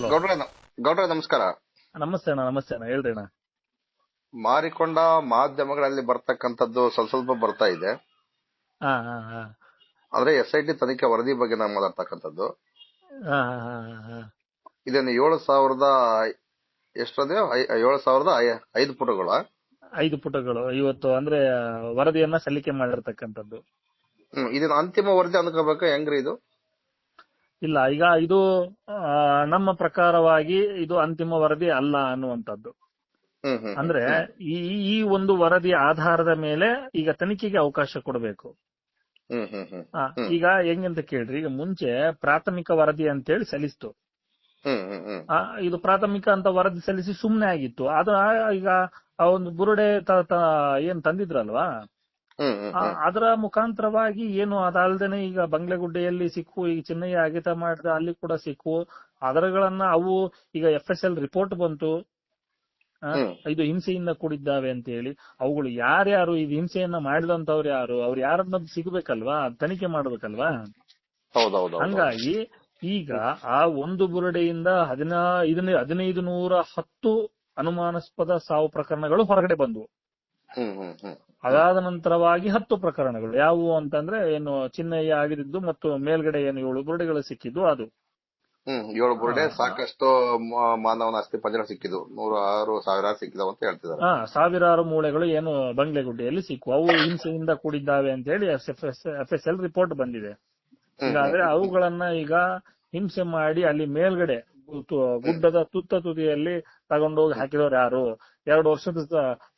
Hello. ಗೌಡ್ರೆ ಗೌಡ್ರೆ ನಮಸ್ಕಾರ. ನಮಸ್ತೆ ಅಣ್ಣ, ನಮಸ್ತೆ ಅಣ್ಣ, ಹೇಳ್ರಿ ಅಣ್ಣ. ಮಾರಿಕೊಂಡ ಮಾಧ್ಯಮಗಳಲ್ಲಿ ಬರ್ತಕ್ಕಂಥದ್ದು ಸ್ವಲ್ಪ ಬರ್ತಾ ಇದೆ. ಹಾ ಹಾ ಹಾ ಆದ್ರೆ SIT ತನಿಖೆ ವರದಿ ಬಗ್ಗೆ ನಾವು ಮಾತಾಡ್ತಕ್ಕಂಥದ್ದು. ಹಾ ಹಾ ಹಾ ಇದನ್ನು 7,000 ಎಷ್ಟದೇ 7,005 ಪುಟಗಳ 5 ಪುಟಗಳು ಇವತ್ತು ಅಂದ್ರೆ ವರದಿಯನ್ನ ಸಲ್ಲಿಕೆ ಮಾಡಿರ್ತಕ್ಕಂಥದ್ದು. ಇದನ್ನ ಅಂತಿಮ ವರದಿ ಅನ್ಕೋಬೇಕಾ ಹೆಂಗ್ರಿ ಇದು? ಇಲ್ಲ, ಈಗ ಇದು ನಮ್ಮ ಪ್ರಕಾರವಾಗಿ ಇದು ಅಂತಿಮ ವರದಿ ಅಲ್ಲ ಅನ್ನುವಂಥದ್ದು. ಅಂದ್ರೆ ಈ ಈ ಒಂದು ವರದಿಯ ಆಧಾರದ ಮೇಲೆ ಈಗ ತನಿಖೆಗೆ ಅವಕಾಶ ಕೊಡಬೇಕು. ಈಗ ಹೆಂಗಂತ ಕೇಳ್ರಿ, ಈಗ ಮುಂಚೆ ಪ್ರಾಥಮಿಕ ವರದಿ ಅಂತೇಳಿ ಸಲ್ಲಿಸ್ತು. ಇದು ಪ್ರಾಥಮಿಕ ಅಂತ ವರದಿ ಸಲ್ಲಿಸಿ ಸುಮ್ನೆ ಆಗಿತ್ತು. ಅದು ಈಗ ಆ ಒಂದು ಬುರುಡೆ ಏನ್ ತಂದಿದ್ರಲ್ವಾ, ಅದರ ಮುಖಾಂತರವಾಗಿ ಏನು ಅದಲ್ದೇನೆ ಈಗ ಬಂಗ್ಲೆಗುಡ್ಡೆಯಲ್ಲಿ ಸಿಕ್ಕು, ಈಗ ಚಿನ್ನಯ್ಯ ಅಗೆತ ಮಾಡಿದ ಅಲ್ಲಿ ಕೂಡ ಸಿಕ್ಕು, ಅದರಗಳನ್ನ ಅವು ಈಗ FSL ರಿಪೋರ್ಟ್ ಬಂತು, ಇದು ಹಿಂಸೆಯಿಂದ ಕೂಡಿದ್ದಾವೆ ಅಂತ ಹೇಳಿ. ಅವುಗಳು ಯಾರ್ಯಾರು ಇದು ಹಿಂಸೆಯನ್ನ ಮಾಡಿದಂತವ್ರು ಯಾರು, ಅವ್ರು ಯಾರನ್ನದು ಸಿಗ್ಬೇಕಲ್ವಾ, ತನಿಖೆ ಮಾಡ್ಬೇಕಲ್ವಾ. ಹಂಗಾಗಿ ಈಗ ಆ ಒಂದು ಬುರುಡೆಯಿಂದ 1510 ಅನುಮಾನಾಸ್ಪದ ಸಾವು ಪ್ರಕರಣಗಳು ಹೊರಗಡೆ ಬಂದವು. ಅದಾದ ನಂತರವಾಗಿ 10 ಪ್ರಕರಣಗಳು ಯಾವುವು ಅಂತಂದ್ರೆ ಏನು ಚಿನ್ನಯ್ಯ ಆಗಿದ್ದು ಮತ್ತು ಮೇಲ್ಗಡೆ ಏನು 7 ಬುರುಡೆಗಳು ಸಿಕ್ಕಿದ್ದು. ಅದು 7 ಬುರುಡೆ ಸಾಕಷ್ಟು ಮಾನವನ ಅಸ್ಥಿ ಪಂಜರ ಸಿಕ್ಕಿದ್ದು, 106 ಸಾವಿರಾರು ಸಿಕ್ಕಿದವು ಅಂತ ಹೇಳ್ತಿದ್ದಾರೆ. ಸಾವಿರಾರು ಮೂಳೆಗಳು ಏನು ಬಂಗ್ಲೆಗುಡ್ಡೆಯಲ್ಲಿ ಸಿಕ್ಕು, ಅವು ಹಿಂಸೆಯಿಂದ ಕೂಡಿದ್ದಾವೆ ಅಂತ ಹೇಳಿ FSL ರಿಪೋರ್ಟ್ ಬಂದಿದೆ. ಹೀಗಾದ್ರೆ ಅವುಗಳನ್ನ ಈಗ ಹಿಂಸೆ ಮಾಡಿ ಅಲ್ಲಿ ಮೇಲ್ಗಡೆ ಗುಡ್ಡದ ತುದಿಯಲ್ಲಿ ತಗೊಂಡೋಗಿ ಹಾಕಿದವ್ರು ಯಾರು? 2 ವರ್ಷದ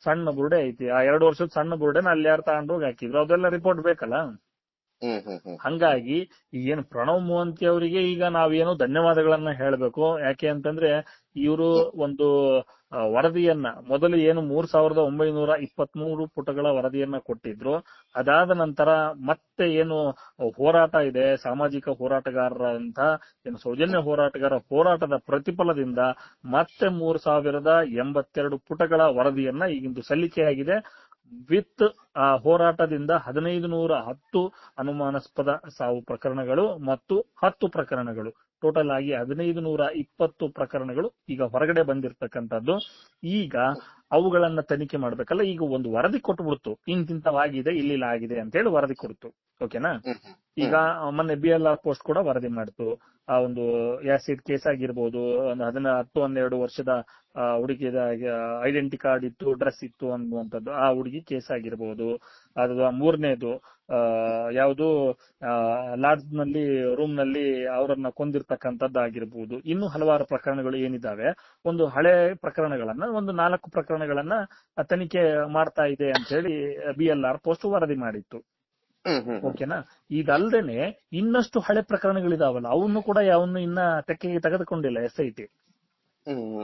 ಸಣ್ಣ ಬುರುಡೆ ಐತಿ, ಆ 2 ವರ್ಷದ ಸಣ್ಣ ಬುರುಡೆನ ಅಲ್ಲಿ ಯಾರು ತಗೊಂಡೋಗಿ ಹಾಕಿದ್ರು, ಅದೆಲ್ಲ ರಿಪೋರ್ಟ್ ಬೇಕಲ್ಲ. ಹಂಗಾಗಿ ಏನು ಪ್ರಣವ್ ಮೋಹಂತಿ ಅವರಿಗೆ ಈಗ ನಾವೇನು ಧನ್ಯವಾದಗಳನ್ನ ಹೇಳಬೇಕು. ಯಾಕೆ ಅಂತಂದ್ರೆ ಇವರು ಒಂದು ವರದಿಯನ್ನ ಮೊದಲು ಏನು 3,923 ಪುಟಗಳ ವರದಿಯನ್ನ ಕೊಟ್ಟಿದ್ರು. ಅದಾದ ನಂತರ ಮತ್ತೆ ಏನು ಹೋರಾಟ ಇದೆ, ಸಾಮಾಜಿಕ ಹೋರಾಟಗಾರರಂತ ಏನು ಸೌಜನ್ಯ ಹೋರಾಟದ ಪ್ರತಿಫಲದಿಂದ ಮತ್ತೆ 3,082 ಪುಟಗಳ ವರದಿಯನ್ನ ಈಗಿಂದು ಸಲ್ಲಿಕೆಯಾಗಿದೆ. ವಿತ್ ಹೋರಾಟದಿಂದ 1510 ಅನುಮಾನಾಸ್ಪದ ಸಾವು ಪ್ರಕರಣಗಳು ಮತ್ತು 10 ಪ್ರಕರಣಗಳು, ಟೋಟಲ್ ಆಗಿ 1520 ಪ್ರಕರಣಗಳು ಈಗ ಹೊರಗಡೆ ಬಂದಿರತಕ್ಕಂಥದ್ದು. ಈಗ ಅವುಗಳನ್ನ ತನಿಖೆ ಮಾಡ್ಬೇಕಲ್ಲ. ಈಗ ಒಂದು ವರದಿ ಕೊಟ್ಬಿಡ್ತು, ಇಂತಿಂತವಾಗಿದೆ ಇಲ್ಲಿ ಆಗಿದೆ ಅಂತ ಹೇಳಿ ವರದಿ ಕೊಡ್ತು. ಓಕೆನಾ? ಈಗ ಮೊನ್ನೆ BLR ಪೋಸ್ಟ್ ಕೂಡ ವರದಿ ಮಾಡ್ತು. ಆ ಒಂದು ಆಸಿಡ್ ಕೇಸ್ ಆಗಿರ್ಬೋದು, 10-12 ವರ್ಷದ ಹುಡುಗಿದ ಐಡೆಂಟಿ ಕಾರ್ಡ್ ಇತ್ತು, ಡ್ರೆಸ್ ಇತ್ತು ಅನ್ನುವಂಥದ್ದು, ಆ ಹುಡುಗಿ ಕೇಸ್ ಆಗಿರ್ಬೋದು. ಅದು 3ನೇದು ಯಾವುದು ಲಾಡ್ಜ್ ನಲ್ಲಿ ರೂಮ್ ನಲ್ಲಿ ಅವರನ್ನ ಕೊಂದಿರ್ತಕ್ಕಂಥದ್ದು ಆಗಿರ್ಬೋದು. ಇನ್ನು ಹಲವಾರು ಪ್ರಕರಣಗಳು ಏನಿದಾವೆ, ಒಂದು ಹಳೆ ಪ್ರಕರಣಗಳನ್ನ, ಒಂದು 4 ಪ್ರಕರಣಗಳನ್ನ ತನಿಖೆ ಮಾಡ್ತಾ ಇದೆ ಅಂತ ಹೇಳಿ BLR ಪೋಸ್ಟ್ ವರದಿ ಮಾಡಿತ್ತು. ಓಕೆನಾ? ಇದಲ್ದೇನೆ ಇನ್ನಷ್ಟು ಹಳೆ ಪ್ರಕರಣಗಳಿದಾವಲ್ಲ, ಅವನ್ನು ಕೂಡ ಯಾವನ್ನು ಇನ್ನ ತೆಕ್ಕೆಗೆ ತೆಗೆದುಕೊಂಡಿಲ್ಲ SIT.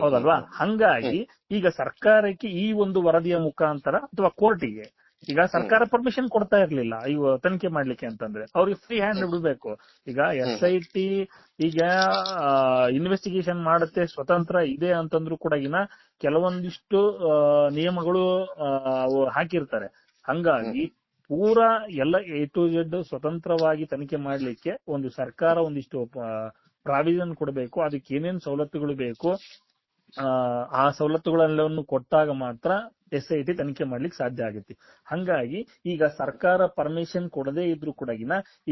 ಹೌದಲ್ವಾ? ಹಂಗಾಗಿ ಈಗ ಸರ್ಕಾರಕ್ಕೆ ಈ ಒಂದು ವರದಿಯ ಮುಖಾಂತರ ಅಥವಾ ಕೋರ್ಟಿಗೆ ಈಗ ಸರ್ಕಾರ ಪರ್ಮಿಷನ್ ಕೊಡ್ತಾ ಇರ್ಲಿಲ್ಲ ಇವು ತನಿಖೆ ಮಾಡ್ಲಿಕ್ಕೆ ಅಂತಂದ್ರೆ, ಅವ್ರಿಗೆ ಫ್ರೀ ಹ್ಯಾಂಡ್ ಬಿಡಬೇಕು. ಈಗ SIT ಈಗ ಇನ್ವೆಸ್ಟಿಗೇಷನ್ ಮಾಡುತ್ತೆ, ಸ್ವತಂತ್ರ ಇದೆ ಅಂತಂದ್ರೂ ಕೂಡ ಕೆಲವೊಂದಿಷ್ಟು ನಿಯಮಗಳು ಹಾಕಿರ್ತಾರೆ. ಹಂಗಾಗಿ ಪೂರಾ ಎಲ್ಲ A to Z ಸ್ವತಂತ್ರವಾಗಿ ತನಿಖೆ ಮಾಡ್ಲಿಕ್ಕೆ ಒಂದು ಸರ್ಕಾರ ಒಂದಿಷ್ಟು ಪ್ರಾವಿಷನ್ ಕೊಡಬೇಕು. ಅದಕ್ಕೆ ಏನೇನು ಸವಲತ್ತುಗಳು ಬೇಕು, ಆ ಸವಲತ್ತುಗಳೆಲ್ಲವನ್ನು ಕೊಟ್ಟಾಗ ಮಾತ್ರ SIT ತನಿಖೆ ಮಾಡ್ಲಿಕ್ಕೆ ಸಾಧ್ಯ ಆಗುತ್ತೆ. ಹಂಗಾಗಿ ಈಗ ಸರ್ಕಾರ ಪರ್ಮಿಷನ್ ಕೊಡದೇ ಇದ್ರು ಕೂಡ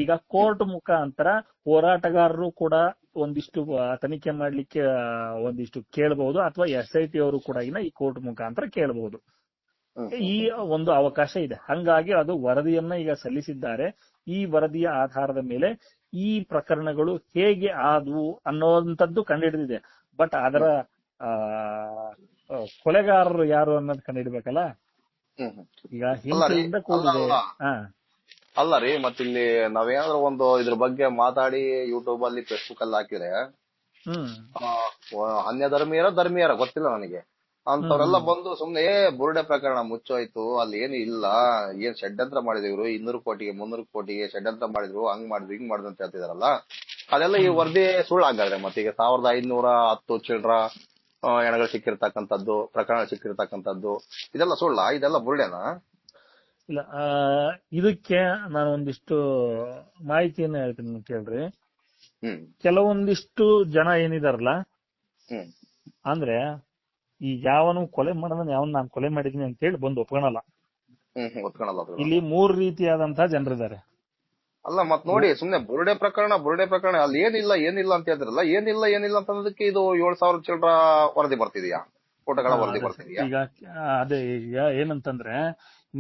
ಈಗ ಕೋರ್ಟ್ ಮುಖಾಂತರ ಹೋರಾಟಗಾರರು ಕೂಡ ಒಂದಿಷ್ಟು ತನಿಖೆ ಮಾಡ್ಲಿಕ್ಕೆ ಒಂದಿಷ್ಟು ಕೇಳಬಹುದು, ಅಥವಾ SIT ಅವರು ಕೂಡ ಈ ಕೋರ್ಟ್ ಮುಖಾಂತರ ಕೇಳಬಹುದು. ಈ ಒಂದು ಅವಕಾಶ ಇದೆ. ಹಂಗಾಗಿ ಅದು ವರದಿಯನ್ನ ಈಗ ಸಲ್ಲಿಸಿದ್ದಾರೆ. ಈ ವರದಿಯ ಆಧಾರದ ಮೇಲೆ ಈ ಪ್ರಕರಣಗಳು ಹೇಗೆ ಆದವು ಅನ್ನೋಂಥದ್ದು ಕಂಡುಹಿಡಿದಿದೆ. ಬಟ್ ಅದರ ಕೊಲೆಗಾರರು ಯಾರು ಅನ್ನೋದು ಕಂಡುಹಿಡ್ಬೇಕಲ್ಲ. ಈಗ ಹಿಂಸೆಯಿಂದ ಕೂಡಿದೆ. ಅಲ್ಲ ರೀ, ಮತ್ತಿಲ್ಲಿ ನಾವೇನಾದ್ರೂ ಒಂದು ಇದ್ರ ಬಗ್ಗೆ ಮಾತಾಡಿ ಯೂಟ್ಯೂಬ್ ಅಲ್ಲಿ ಫೇಸ್ಬುಕ್ ಅಲ್ಲಿ ಹಾಕಿದ್ರೆ ಅನ್ಯ ಧರ್ಮೀಯರ ಗೊತ್ತಿಲ್ಲ ನನಗೆ ಅಂತವ್ರೆಲ್ಲ ಬಂದು ಸುಮ್ನೆ ಬುರುಡೆ ಪ್ರಕರಣ ಮುಚ್ಚೋಯ್ತು, ಅಲ್ಲಿ ಏನು ಇಲ್ಲ, ಏನ್ ಷಡ್ಯಂತ್ರ ಮಾಡಿದ್ರು, 200 ಕೋಟಿಗೆ 300 ಕೋಟಿಗೆ ಷಡ್ಯಂತ್ರ ಮಾಡಿದ್ರು, ಹಂಗ್ ಮಾಡಿದ್ರು ಹಿಂಗ್ ಮಾಡಿದ್ರು ಅಂತ ಹೇಳ್ತಿದಾರಲ್ಲ, ಅದೆಲ್ಲ ಈ ವರದಿ ಸುಳ್ಳಾಗಾದ್ರೆ ಮತ್ತೆ ಈಗ 1,510 ಚಿಲ್ಡ್ರ ಹೆಣಗಳು ಸಿಕ್ಕಿರ್ತಕ್ಕಂಥದ್ದು, ಪ್ರಕರಣ ಸಿಕ್ಕಿರ್ತಕ್ಕಂಥದ್ದು, ಇದೆಲ್ಲ ಸುಳ್ಳ? ಇದೆಲ್ಲ ಬುರುಡೆನಾ? ಇಲ್ಲ, ಇದಕ್ಕೆ ನಾನು ಒಂದಿಷ್ಟು ಮಾಹಿತಿಯನ್ನ ಹೇಳ್ತೀನಿ ಕೇಳ್ರಿ. ಕೆಲವೊಂದಿಷ್ಟು ಜನ ಏನಿದಾರಲ್ಲ, ಹ್ಮ್ ಅಂದ್ರೆ ಈ ಯಾವನು ಕೊಲೆ ಮಾಡೋದನ್ನ ಯಾವನ್ ನಾನು ಕೊಲೆ ಮಾಡಿದೀನಿ ಅಂತ ಹೇಳಿ ಬಂದು ಒಪ್ಕೊಳಲ್ಲ. ಒತ್ಕೊಳಲ್ಲ ಅದು. ಇಲ್ಲಿ 3 ರೀತಿಯಾದಂತಹ ಜನರಿದ್ದಾರೆ. ಅಲ್ಲ ಮತ್ ನೋಡಿ ಸುಮ್ನೆ ಬುರುಡೆ ಪ್ರಕರಣ ಅಲ್ಲಿ ಏನಿಲ್ಲ ಅಂತ ಹೇಳಿದ್ರಲ್ಲ, ಏನಿಲ್ಲ ಅಂತ ಅನ್ನೋದಕ್ಕೆ ಇದು 7,000 ಚಿಲ್ಡ್ರ ವರದಿ ಬರ್ತಿದ್ಯಾ, ಫೋಟೋಗಳ ವರದಿ ಬರ್ತಿದ್ಯಾ? ಈಗ ಅದೇ ಈಗ ಏನಂತಂದ್ರೆ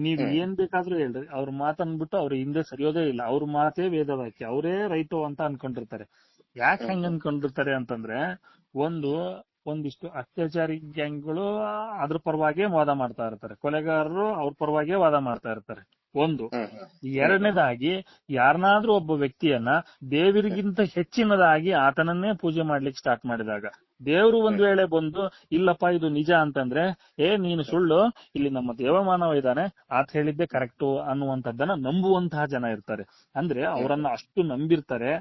ನೀವ್ ಏನ್ ಬೇಕಾದ್ರೂ ಹೇಳ್ರಿ, ಅವ್ರ ಮಾತನ್ಬಿಟ್ಟು ಅವ್ರ ಹಿಂದೆ ಸರಿಯೋದೇ ಇಲ್ಲ. ಅವ್ರ ಮಾತೇ ವೇದವಾಕ್ಯ, ಅವರೇ ರೈಟು ಅಂತ ಅನ್ಕೊಂಡಿರ್ತಾರೆ. ಯಾಕೆ ಹಂಗ ಅನ್ಕೊಂಡಿರ್ತಾರೆ ಅಂತಂದ್ರೆ, ಒಂದಿಷ್ಟು ಅತ್ಯಾಚಾರಿ ಗ್ಯಾಂಗ್ಗಳು ಅದ್ರ ಪರವಾಗೇ ವಾದ ಮಾಡ್ತಾ ಇರ್ತಾರೆ, ಕೊಲೆಗಾರರು ಅವ್ರ ಪರವಾಗೇ ವಾದ ಮಾಡ್ತಾ ಇರ್ತಾರೆ. ಎರಡನೇದಾಗಿ ಯಾರನ್ನಾದ್ರೂ ಒಬ್ಬ ವ್ಯಕ್ತಿಯನ್ನ ದೇವರಿಗಿಂತ ಹೆಚ್ಚಿನದಾಗಿ ಆತನನ್ನೇ ಪೂಜೆ ಮಾಡ್ಲಿಕ್ಕೆ ಸ್ಟಾರ್ಟ್ ಮಾಡಿದಾಗ, ದೇವ್ರು ಒಂದ್ ವೇಳೆ ಬಂದು ಇಲ್ಲಪ್ಪ ಇದು ನಿಜ ಅಂತಂದ್ರೆ, ನೀನು ಸುಳ್ಳು, ಇಲ್ಲಿ ನಮ್ಮ ದೇವಮಾನವ ಇದ್ದಾನೆ, ಆತ ಹೇಳಿದ್ದೆ ಕರೆಕ್ಟು ಅನ್ನುವಂಥದ್ದನ್ನ ನಂಬುವಂತಹ ಜನ ಇರ್ತಾರೆ. ಅಂದ್ರೆ ಅವರನ್ನ ಅಷ್ಟು ನಂಬಿರ್ತಾರೆ,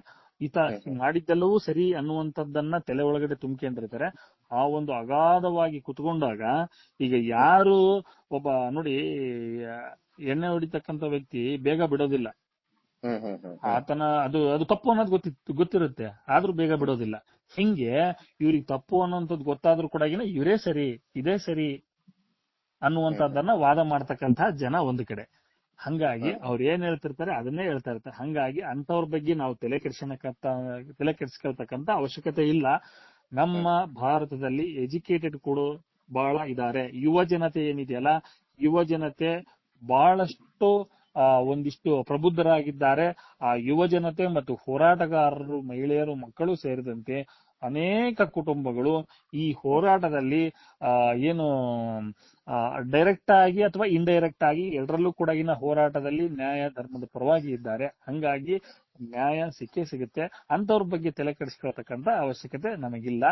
ಈತ ಮಾಡಿದ್ದೆಲ್ಲವೂ ಸರಿ ಅನ್ನುವಂಥದ್ದನ್ನ ತಲೆ ಒಳಗಡೆ ತುಂಬಿಕೊಂಡಿರ್ತಾರೆ. ಆ ಒಂದು ಅಗಾಧವಾಗಿ ಕುತ್ಕೊಂಡಾಗ ಈಗ ಯಾರು ಒಬ್ಬ ನೋಡಿ ಎಣ್ಣೆ ಹೊಡಿತಕ್ಕಂತ ವ್ಯಕ್ತಿ ಬೇಗ ಬಿಡೋದಿಲ್ಲ. ಆತನ ಅದು ತಪ್ಪು ಅನ್ನೋದು ಗೊತ್ತಿರುತ್ತೆ, ಆದ್ರೂ ಬೇಗ ಬಿಡೋದಿಲ್ಲ. ಹಿಂಗೆ ಇವ್ರಿಗೆ ತಪ್ಪು ಅನ್ನೋಂಥದ್ದು ಗೊತ್ತಾದ್ರೂ ಕೂಡ ಇದೇ ಸರಿ ಅನ್ನುವಂಥದ್ದನ್ನ ವಾದ ಮಾಡ್ತಕ್ಕಂತ ಜನ ಒಂದು ಕಡೆ. ಹಂಗಾಗಿ ಅವ್ರು ಏನ್ ಹೇಳ್ತಿರ್ತಾರೆ ಅದನ್ನೇ ಹೇಳ್ತಾ ಇರ್ತಾರೆ. ಹಂಗಾಗಿ ಅಂತವ್ರ ಬಗ್ಗೆ ನಾವು ತಲೆ ಕೆಡಿಸ್ಕೊಳ್ತಕ್ಕಂತ ಅವಶ್ಯಕತೆ ಇಲ್ಲ. ನಮ್ಮ ಭಾರತದಲ್ಲಿ ಎಜುಕೇಟೆಡ್ ಕೂಡ ಬಹಳ ಇದ್ದಾರೆ. ಯುವ ಜನತೆ ಏನಿದೆಯಲ್ಲ, ಯುವ ಜನತೆ ಬಹಳಷ್ಟು ಒಂದಿಷ್ಟು ಪ್ರಬುದ್ಧರಾಗಿದ್ದಾರೆ. ಆ ಯುವ ಜನತೆ ಮತ್ತು ಹೋರಾಟಗಾರರು, ಮಹಿಳೆಯರು, ಮಕ್ಕಳು ಸೇರಿದಂತೆ ಅನೇಕ ಕುಟುಂಬಗಳು ಈ ಹೋರಾಟದಲ್ಲಿ ಏನು ಡೈರೆಕ್ಟ್ ಆಗಿ ಅಥವಾ ಇಂಡೈರೆಕ್ಟ್ ಆಗಿ ಎರಡರಲ್ಲೂ ಕೂಡ ಹೋರಾಟದಲ್ಲಿ ನ್ಯಾಯ ಧರ್ಮದ ಪರವಾಗಿ ಇದ್ದಾರೆ. ಹಂಗಾಗಿ ನ್ಯಾಯ ಸಿಕ್ಕೇ ಸಿಗುತ್ತೆ. ಅಂತವ್ರ ಬಗ್ಗೆ ತಲೆ ಕೆಡಿಸ್ಕೊಳ್ತಕ್ಕಂತ ಅವಶ್ಯಕತೆ ನಮಗಿಲ್ಲ.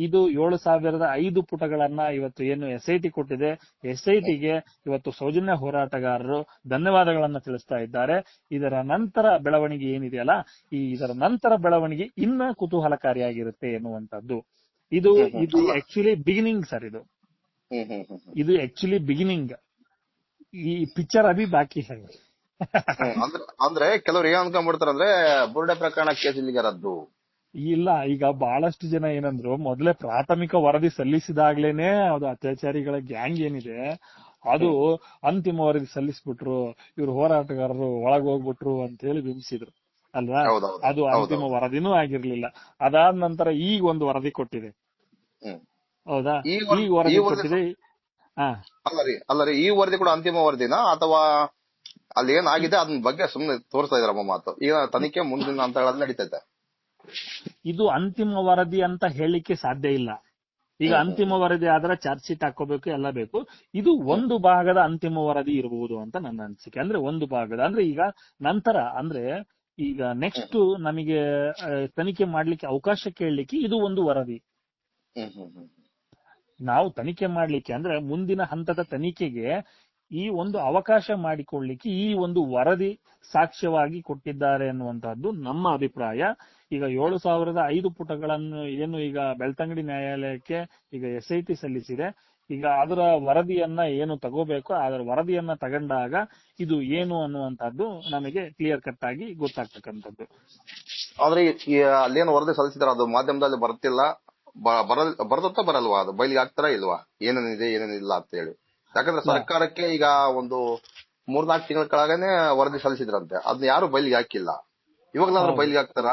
ಇದು 7,005 ಪುಟಗಳನ್ನ ಇವತ್ತು ಏನು SIT ಕೊಟ್ಟಿದೆ, SITಗೆ ಇವತ್ತು ಸೌಜನ್ಯ ಹೋರಾಟಗಾರರು ಧನ್ಯವಾದಗಳನ್ನ ತಿಳಿಸ್ತಾ ಇದ್ದಾರೆ. ಇದರ ನಂತರ ಬೆಳವಣಿಗೆ ಏನಿದೆಯಲ್ಲ, ಇದರ ನಂತರ ಬೆಳವಣಿಗೆ ಇನ್ನ ಕುತೂಹಲಕಾರಿಯಾಗಿರುತ್ತೆ ಎನ್ನುವಂಥದ್ದು. ಇದು ಆಕ್ಚುಲಿ ಬಿಗಿನಿಂಗ್ ಸರ್. ಇದು ಆಕ್ಚುಲಿ ಬಿಗಿನಿಂಗ್. ಈ ಪಿಕ್ಚರ್ ಅಭಿ ಬಾಕಿ ಹೈ. ಅಂದ್ರೆ ಕೆಲವ್ರು ಏನ್ ಅನ್ಕೊಂಡ್ಬಿಡ್ತಾರೆ ಅಂದ್ರೆ ಬುರುಡೆ ಪ್ರಕರಣ ಕೇಸ್ ಇಲ್ಲಿಗೆ ರದ್ದು ಇಲ್ಲ. ಈಗ ಬಹಳಷ್ಟು ಜನ ಏನಂದ್ರು, ಮೊದಲೇ ಪ್ರಾಥಮಿಕ ವರದಿ ಸಲ್ಲಿಸಿದಾಗ್ಲೇನೆ ಅದು ಅತ್ಯಾಚಾರಿಗಳ ಗ್ಯಾಂಗ್ ಏನಿದೆ ಅದು ಅಂತಿಮ ವರದಿ ಸಲ್ಲಿಸ್ಬಿಟ್ರು, ಇವ್ರು ಹೋರಾಟಗಾರರು ಒಳಗ್ ಹೋಗ್ಬಿಟ್ರು ಅಂತ ಹೇಳಿ ಬಿಂಬಿಸಿದ್ರು ಅಲ್ವಾ. ಅದು ಅಂತಿಮ ವರದಿನೂ ಆಗಿರ್ಲಿಲ್ಲ. ಅದಾದ ನಂತರ ಈಗ ಒಂದು ವರದಿ ಕೊಟ್ಟಿದೆ. ಹೌದಾ, ಈಗ ವರದಿ ಕೊಟ್ಟಿದೆ. ಅಲ್ಲರಿ ಈ ವರದಿ ಕೂಡ ಅಂತಿಮ ವರದಿನಾ ಅಥವಾ ಅಲ್ಲಿ ಏನಾಗಿದೆ ಅದ್ರ ಬಗ್ಗೆ ಸುಮ್ನೆ ತೋರಿಸ್ತಾ ಇದಾರಮ್ಮ ಮಾತು? ಈಗ ತನಿಖೆ ಮುಂದಿನ ಹಂತಗಳಲ್ಲಿ ನಡೀತೈತೆ. ಇದು ಅಂತಿಮ ವರದಿ ಅಂತ ಹೇಳಿಕ್ಕೆ ಸಾಧ್ಯ ಇಲ್ಲ. ಈಗ ಅಂತಿಮ ವರದಿ ಆದ್ರೆ ಚಾರ್ಜ್ ಶೀಟ್ ಹಾಕೋಬೇಕು, ಎಲ್ಲ ಬೇಕು. ಇದು ಒಂದು ಭಾಗದ ಅಂತಿಮ ವರದಿ ಇರಬಹುದು ಅಂತ ನನ್ನ ಅನಿಸಿಕೆ. ಅಂದ್ರೆ ಒಂದು ಭಾಗದ ಅಂದ್ರೆ ಈಗ ನಂತರ ಅಂದ್ರೆ ಈಗ ನೆಕ್ಸ್ಟ್ ನಮಗೆ ತನಿಖೆ ಮಾಡ್ಲಿಕ್ಕೆ ಅವಕಾಶ ಕೇಳಲಿಕ್ಕೆ ಇದು ಒಂದು ವರದಿ. ನಾವು ತನಿಖೆ ಮಾಡ್ಲಿಕ್ಕೆ ಅಂದ್ರೆ ಮುಂದಿನ ಹಂತದ ತನಿಖೆಗೆ ಈ ಒಂದು ಅವಕಾಶ ಮಾಡಿಕೊಳ್ಳಿಕ್ಕೆ ಈ ಒಂದು ವರದಿ ಸಾಕ್ಷ್ಯವಾಗಿ ಕೊಟ್ಟಿದ್ದಾರೆ ಅನ್ನುವಂತಹದ್ದು ನಮ್ಮ ಅಭಿಪ್ರಾಯ. ಈಗ 7,005 ಪುಟಗಳನ್ನು ಏನು ಈಗ ಬೆಳ್ತಂಗಡಿ ನ್ಯಾಯಾಲಯಕ್ಕೆ ಈಗ SIT ಸಲ್ಲಿಸಿದೆ. ಈಗ ಅದರ ವರದಿಯನ್ನ ಏನು ತಗೋಬೇಕು, ಅದರ ವರದಿಯನ್ನ ತಗೊಂಡಾಗ ಇದು ಏನು ಅನ್ನುವಂತಹದ್ದು ನಮಗೆ ಕ್ಲಿಯರ್ ಕಟ್ ಆಗಿ ಗೊತ್ತಾಗ್ತಕ್ಕಂಥದ್ದು. ಆದ್ರೆ ಅಲ್ಲೇನು ವರದಿ ಸಲ್ಲಿಸಿದಾರೆ ಅದು ಮಾಧ್ಯಮದಲ್ಲಿ ಬರ್ತಿಲ್ಲ, ಬರದತ್ತ ಬರಲ್ವಾ? ಅದು ಬಯಲಿಗೆ ಹಾಕ್ತಾರ ಇಲ್ವಾ ಏನೇನಿದೆ ಏನೇನಿಲ್ಲ ಅಂತ ಹೇಳಿ? ಯಾಕಂದ್ರೆ ಸರ್ಕಾರಕ್ಕೆ ಈಗ ಒಂದು 3-4 ತಿಂಗಳ ಕೆಳಗನೆ ವರದಿ ಸಲ್ಲಿಸಿದ್ರಂತೆ, ಅದನ್ನ ಯಾರು ಬಯಲಿಗೆ ಹಾಕಿಲ್ಲ. ಇವಾಗಲಾದ್ರೂ ಬಯಲಿಗೆ ಹಾಕ್ತಾರ?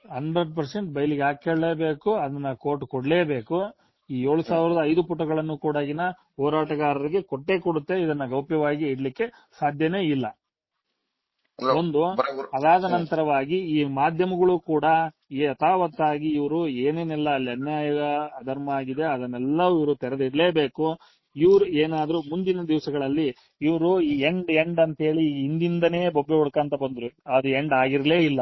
100% ಬಯಲಿಗೆ ಹಾಕಲೇಬೇಕು, ಅದನ್ನ ಕೋರ್ಟ್ ಕೊಡ್ಲೇಬೇಕು. ಈ 7,005 ಪುಟಗಳನ್ನು ಕೂಡ ಹೋರಾಟಗಾರರಿಗೆ ಕೊಟ್ಟೇ ಕೊಡುತ್ತೆ. ಇದನ್ನ ಗೌಪ್ಯವಾಗಿ ಇಡ್ಲಿಕ್ಕೆ ಸಾಧ್ಯನೇ ಇಲ್ಲ. ಒಂದು ಅದಾದ ನಂತರವಾಗಿ ಈ ಮಾಧ್ಯಮಗಳು ಕೂಡ ಯಥಾವತ್ತಾಗಿ ಇವರು ಏನೇನೆಲ್ಲ ಅಲ್ಲಿ ಅನ್ಯಾಯ ಅಧರ್ಮ ಆಗಿದೆ ಅದನ್ನೆಲ್ಲ ಇವರು ತೆರೆದಿಡ್ಲೇಬೇಕು. ಇವ್ರು ಏನಾದ್ರೂ ಮುಂದಿನ ದಿವಸಗಳಲ್ಲಿ ಇವರು ಈ ಎಂಡ್ ಅಂತ ಹೇಳಿ ಹಿಂದಿಂದನೇ ಬೊಬ್ಬೆ ಹೊಡ್ಕಂತ ಬಂದ್ರು, ಅದು ಎಂಡ್ ಆಗಿರ್ಲೇ ಇಲ್ಲ.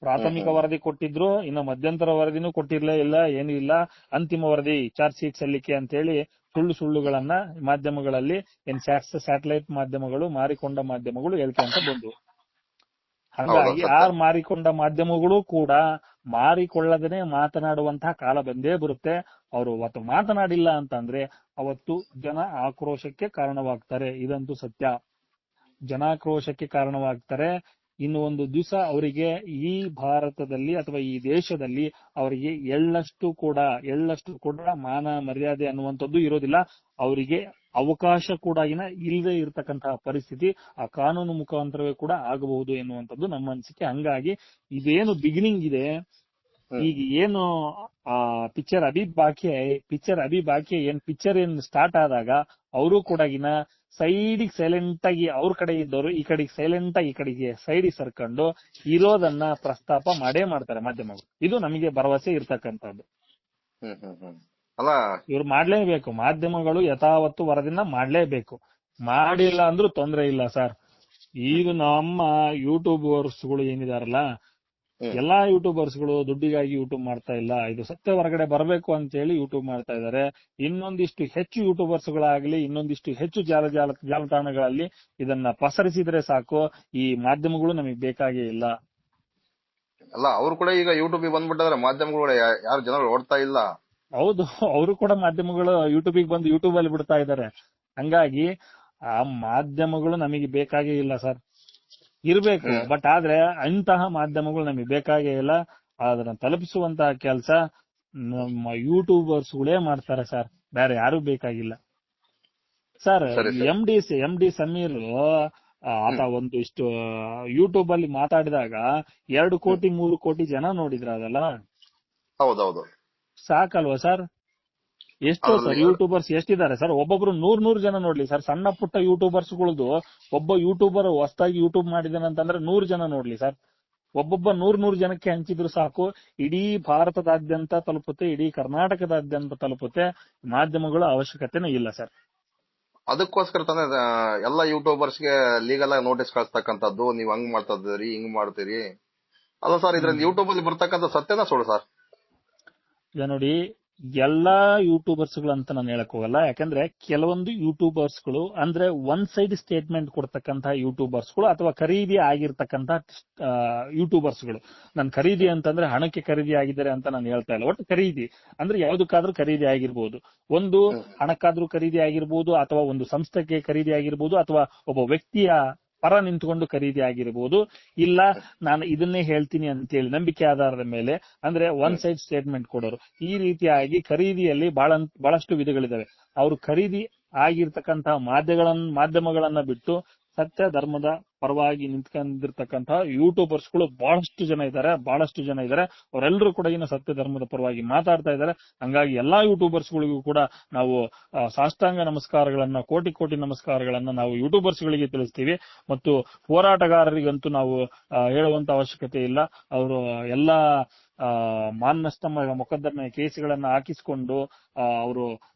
ಪ್ರಾಥಮಿಕ ವರದಿ ಕೊಟ್ಟಿದ್ರು, ಇನ್ನು ಮಧ್ಯಂತರ ವರದಿನೂ ಕೊಟ್ಟಿರ್ಲೇ ಇಲ್ಲ, ಏನೂ ಇಲ್ಲ. ಅಂತಿಮ ವರದಿ ಚಾರ್ಜ್ ಶೀಟ್ ಸಲ್ಲಿಕೆ ಅಂತ ಹೇಳಿ ಸುಳ್ಳುಗಳನ್ನ ಮಾಧ್ಯಮಗಳಲ್ಲಿ ಸ್ಯಾಟಲೈಟ್ ಮಾಧ್ಯಮಗಳು, ಮಾರಿಕೊಂಡ ಮಾಧ್ಯಮಗಳು ಹೇಳ್ಕೊಂತ ಬಂದ್ವು. ಹಾಗಾಗಿ ಮಾರಿಕೊಂಡ ಮಾಧ್ಯಮಗಳು ಕೂಡ ಮಾರಿಕೊಳ್ಳದನೆ ಮಾತನಾಡುವಂತಹ ಕಾಲ ಬಂದೇ ಬರುತ್ತೆ. ಅವರು ಅವತ್ತು ಮಾತನಾಡಿಲ್ಲ ಅಂತಂದ್ರೆ ಅವತ್ತು ಜನ ಆಕ್ರೋಶಕ್ಕೆ ಕಾರಣವಾಗ್ತಾರೆ. ಇದಂತೂ ಸತ್ಯ. ಜನಾಕ್ರೋಶಕ್ಕೆ ಕಾರಣವಾಗ್ತಾರೆ. ಇನ್ನು ಒಂದು ದಿವಸ ಅವರಿಗೆ ಈ ಭಾರತದಲ್ಲಿ ಅಥವಾ ಈ ದೇಶದಲ್ಲಿ ಅವರಿಗೆ ಎಳ್ಳಷ್ಟು ಕೂಡ ಮಾನ ಮರ್ಯಾದೆ ಅನ್ನುವಂಥದ್ದು ಇರೋದಿಲ್ಲ. ಅವರಿಗೆ ಅವಕಾಶ ಕೂಡ ಇಲ್ಲದೆ ಇರತಕ್ಕಂತಹ ಪರಿಸ್ಥಿತಿ ಆ ಕಾನೂನು ಮುಖಾಂತರವೇ ಕೂಡ ಆಗಬಹುದು ಎನ್ನುವಂಥದ್ದು ನಮ್ಮ ಅನಿಸಿಕೆ. ಹಂಗಾಗಿ ಇದೇನು ಬಿಗಿನಿಂಗ್ ಇದೆ, ಈಗ ಏನು ಪಿಕ್ಚರ್ ಅಭಿ ಬಾಕಿ ಏನ್ ಪಿಕ್ಚರ್ ಏನ್ ಸ್ಟಾರ್ಟ್ ಆದಾಗ ಅವರು ಕೂಡ ಸೈಡಿಗೆ ಸೈಲೆಂಟ್ ಆಗಿ ಅವ್ರ ಕಡೆ ಇದ್ದವರು ಈ ಕಡೆಗೆ ಸೈಲೆಂಟ್ ಆಗಿ ಈ ಕಡೆಗೆ ಸೈಡಿಗೆ ಸರ್ಕೊಂಡು ಇರೋದನ್ನ ಪ್ರಸ್ತಾಪ ಮಾಡೇ ಮಾಡ್ತಾರೆ ಮಾಧ್ಯಮಗಳು. ಇದು ನಮಗೆ ಭರವಸೆ ಇರ್ತಕ್ಕಂಥದ್ದು. ಅಲ್ಲ, ಇವ್ರು ಮಾಡ್ಲೇಬೇಕು, ಮಾಧ್ಯಮಗಳು ಯಥಾವತ್ತು ವರದಿನ ಮಾಡ್ಲೇಬೇಕು. ಮಾಡಿಲ್ಲ ಅಂದ್ರೂ ತೊಂದ್ರೆ ಇಲ್ಲ ಸರ್. ಈಗ ನಮ್ಮ ಯೂಟ್ಯೂಬರ್ಸ್ಗಳು ಏನಿದಾರಲ್ಲ, ಎಲ್ಲಾ ಯೂಟ್ಯೂಬರ್ಸ್ಗಳು ದುಡ್ಡಿಗಾಗಿ ಯೂಟ್ಯೂಬ್ ಮಾಡ್ತಾ ಇಲ್ಲ, ಇದು ಸತ್ಯ ಹೊರಗಡೆ ಬರಬೇಕು ಅಂತ ಹೇಳಿ ಯೂಟ್ಯೂಬ್ ಮಾಡ್ತಾ ಇದ್ದಾರೆ. ಇನ್ನೊಂದಿಷ್ಟು ಹೆಚ್ಚು ಯೂಟ್ಯೂಬರ್ಸ್ಗಳಾಗ್ಲಿ, ಇನ್ನೊಂದಿಷ್ಟು ಹೆಚ್ಚು ಜಾಲತಾಣಗಳಲ್ಲಿ ಇದನ್ನ ಪಸರಿಸಿದ್ರೆ ಸಾಕು, ಈ ಮಾಧ್ಯಮಗಳು ನಮಗೆ ಬೇಕಾಗೇ ಇಲ್ಲ. ಅಲ್ಲ, ಅವ್ರು ಕೂಡ ಈಗ ಯೂಟ್ಯೂಬ್ ಬಂದ್ಬಿಟ್ಟಿದ್ರೆ ಮಾಧ್ಯಮಗಳು ಯಾರು ಜನರು ಓಡ್ತಾ ಇಲ್ಲ. ಹೌದು, ಅವರು ಕೂಡ ಮಾಧ್ಯಮಗಳು ಯೂಟ್ಯೂಬಿಗೆ ಬಂದು ಯೂಟ್ಯೂಬ್ ಅಲ್ಲಿ ಬಿಡ್ತಾ ಇದ್ದಾರೆ. ಹಂಗಾಗಿ ಆ ಮಾಧ್ಯಮಗಳು ನಮಗೆ ಬೇಕಾಗೇ ಇಲ್ಲ ಸರ್. ಇರ್ಬೇಕು, ಬಟ್ ಆದ್ರೆ ಅಂತಹ ಮಾಧ್ಯಮಗಳು ನಮಗೆ ಬೇಕಾಗೇ ಇಲ್ಲ. ಅದನ್ನ ತಲುಪಿಸುವಂತಹ ಕೆಲಸ ನಮ್ಮ ಯೂಟ್ಯೂಬರ್ಸ್ಗಳೇ ಮಾಡ್ತಾರೆ ಸರ್, ಬೇರೆ ಯಾರು ಬೇಕಾಗಿಲ್ಲ ಸರ್. ಎಂ ಡಿ ಸಮೀರ್ ಆತ ಒಂದು ಇಷ್ಟು ಯೂಟ್ಯೂಬ್ ಅಲ್ಲಿ ಮಾತಾಡಿದಾಗ 2 ಕೋಟಿ 3 ಕೋಟಿ ಜನ ನೋಡಿದ್ರ ಅದಲ್ಲ? ಹೌದೌದು, ಸಾಕಲ್ವಾ ಸರ್? ಎಷ್ಟೋ ಸರ್ ಯೂಟ್ಯೂಬರ್ಸ್ ಎಷ್ಟಿದ್ದಾರೆ ಸರ್? ಒಬ್ಬೊಬ್ರು 100 ಜನ ನೋಡ್ಲಿ ಸರ್. ಸಣ್ಣ ಪುಟ್ಟ ಯೂಟ್ಯೂಬರ್ಸ್ಗಳದು ಒಬ್ಬ ಯೂಟ್ಯೂಬರ್ ಹೊಸದಾಗಿ ಯೂಟ್ಯೂಬ್ ಮಾಡಿದಾನಂತಂದ್ರೆ 100 ಜನ ನೋಡ್ಲಿ ಸರ್. ಒಬ್ಬೊಬ್ಬ 100 ಜನಕ್ಕೆ ಹಂಚಿದ್ರು ಸಾಕು, ಇಡೀ ಭಾರತದಾದ್ಯಂತ ತಲುಪುತ್ತೆ, ಇಡೀ ಕರ್ನಾಟಕದಾದ್ಯಂತ ತಲುಪುತ್ತೆ. ಮಾಧ್ಯಮಗಳ ಅವಶ್ಯಕತೆನೇ ಇಲ್ಲ ಸರ್. ಅದಕ್ಕೋಸ್ಕರ ತಾನೇ ಎಲ್ಲಾ ಯೂಟ್ಯೂಬರ್ಸ್ಗೆ ಲೀಗಲ್ ಆಗಿ ನೋಟಿಸ್ ಕಳಿಸ್ತಕ್ಕಂಥದ್ದು. ನೀವ್ ಹಂಗ್ ಮಾಡ್ತಾ ಇದ್ದೀರಿ, ಹಿಂಗ್ ಮಾಡ್ತೀರಿ ಅಲ್ಲ ಸರ್. ಇದ್ರಲ್ಲಿ ಯೂಟ್ಯೂಬ್ ಅಲ್ಲಿ ಬರ್ತಕ್ಕಂಥ ಸತ್ಯನ ಸುಳ್ಳು ಸರ್? ಈಗ ನೋಡಿ, ಎಲ್ಲಾ ಯೂಟ್ಯೂಬರ್ಸ್ಗಳು ಅಂತ ನಾನು ಹೇಳಕ್ ಹೋಗಲ್ಲ. ಯಾಕಂದ್ರೆ ಕೆಲವೊಂದು ಯೂಟ್ಯೂಬರ್ಸ್ಗಳು ಅಂದ್ರೆ ಒನ್ ಸೈಡ್ ಸ್ಟೇಟ್ಮೆಂಟ್ ಕೊಡ್ತಕ್ಕಂತಹ ಯೂಟ್ಯೂಬರ್ಸ್ಗಳು ಅಥವಾ ಖರೀದಿ ಆಗಿರ್ತಕ್ಕಂತಹ ಯೂಟ್ಯೂಬರ್ಸ್ಗಳು. ನಾನು ಖರೀದಿ ಅಂತಂದ್ರೆ ಹಣಕ್ಕೆ ಖರೀದಿ ಆಗಿದ್ದಾರೆ ಅಂತ ನಾನು ಹೇಳ್ತಾ ಇಲ್ಲ. ಒಟ್ಟು ಖರೀದಿ ಅಂದ್ರೆ ಯಾವುದಕ್ಕಾದ್ರೂ ಖರೀದಿ ಆಗಿರ್ಬೋದು. ಒಂದು ಹಣಕ್ಕಾದ್ರೂ ಖರೀದಿ ಆಗಿರ್ಬೋದು, ಅಥವಾ ಒಂದು ಸಂಸ್ಥೆಗೆ ಖರೀದಿ ಆಗಿರ್ಬೋದು, ಅಥವಾ ಒಬ್ಬ ವ್ಯಕ್ತಿಯ ಪರ ನಿಂತುಕೊಂಡು ಖರೀದಿ ಆಗಿರ್ಬೋದು. ಇಲ್ಲ ನಾನು ಇದನ್ನೇ ಹೇಳ್ತೀನಿ ಅಂತೇಳಿ ನಂಬಿಕೆ ಆಧಾರದ ಮೇಲೆ ಅಂದ್ರೆ ಒನ್ ಸೈಡ್ ಸ್ಟೇಟ್ಮೆಂಟ್ ಕೊಡೋರು. ಈ ರೀತಿಯಾಗಿ ಖರೀದಿಯಲ್ಲಿ ಬಹಳಷ್ಟು ವಿಧಗಳಿದಾವೆ. ಅವರು ಖರೀದಿ ಆಗಿರ್ತಕ್ಕಂತಹ ಮಾಧ್ಯಮಗಳನ್ನ ಬಿಟ್ಟು ಸತ್ಯ ಧರ್ಮದ ಪರವಾಗಿ ನಿಂತ್ಕೊಂಡಿರ್ತಕ್ಕಂತಹ ಯೂಟ್ಯೂಬರ್ಸ್ಗಳು ಬಹಳಷ್ಟು ಜನ ಇದ್ದಾರೆ. ಅವರೆಲ್ಲರೂ ಕೂಡ ಇನ್ನು ಸತ್ಯ ಧರ್ಮದ ಪರವಾಗಿ ಮಾತಾಡ್ತಾ ಇದ್ದಾರೆ. ಹಂಗಾಗಿ ಎಲ್ಲಾ ಯೂಟ್ಯೂಬರ್ಸ್ಗಳಿಗೂ ಕೂಡ ನಾವು ಸಾಷ್ಟಾಂಗ ನಮಸ್ಕಾರಗಳನ್ನ, ಕೋಟಿ ನಮಸ್ಕಾರಗಳನ್ನ ನಾವು ಯೂಟ್ಯೂಬರ್ಸ್ಗಳಿಗೆ ತಿಳಿಸ್ತೀವಿ. ಮತ್ತು ಹೋರಾಟಗಾರರಿಗಂತೂ ನಾವು ಹೇಳುವಂತ ಅವಶ್ಯಕತೆ ಇಲ್ಲ. ಅವರು ಎಲ್ಲಾ ಮಾನನಷ್ಟ ಮೊಕದ್ದಮೆ ಕೇಸುಗಳನ್ನ ಹಾಕಿಸಿಕೊಂಡು ಅವರು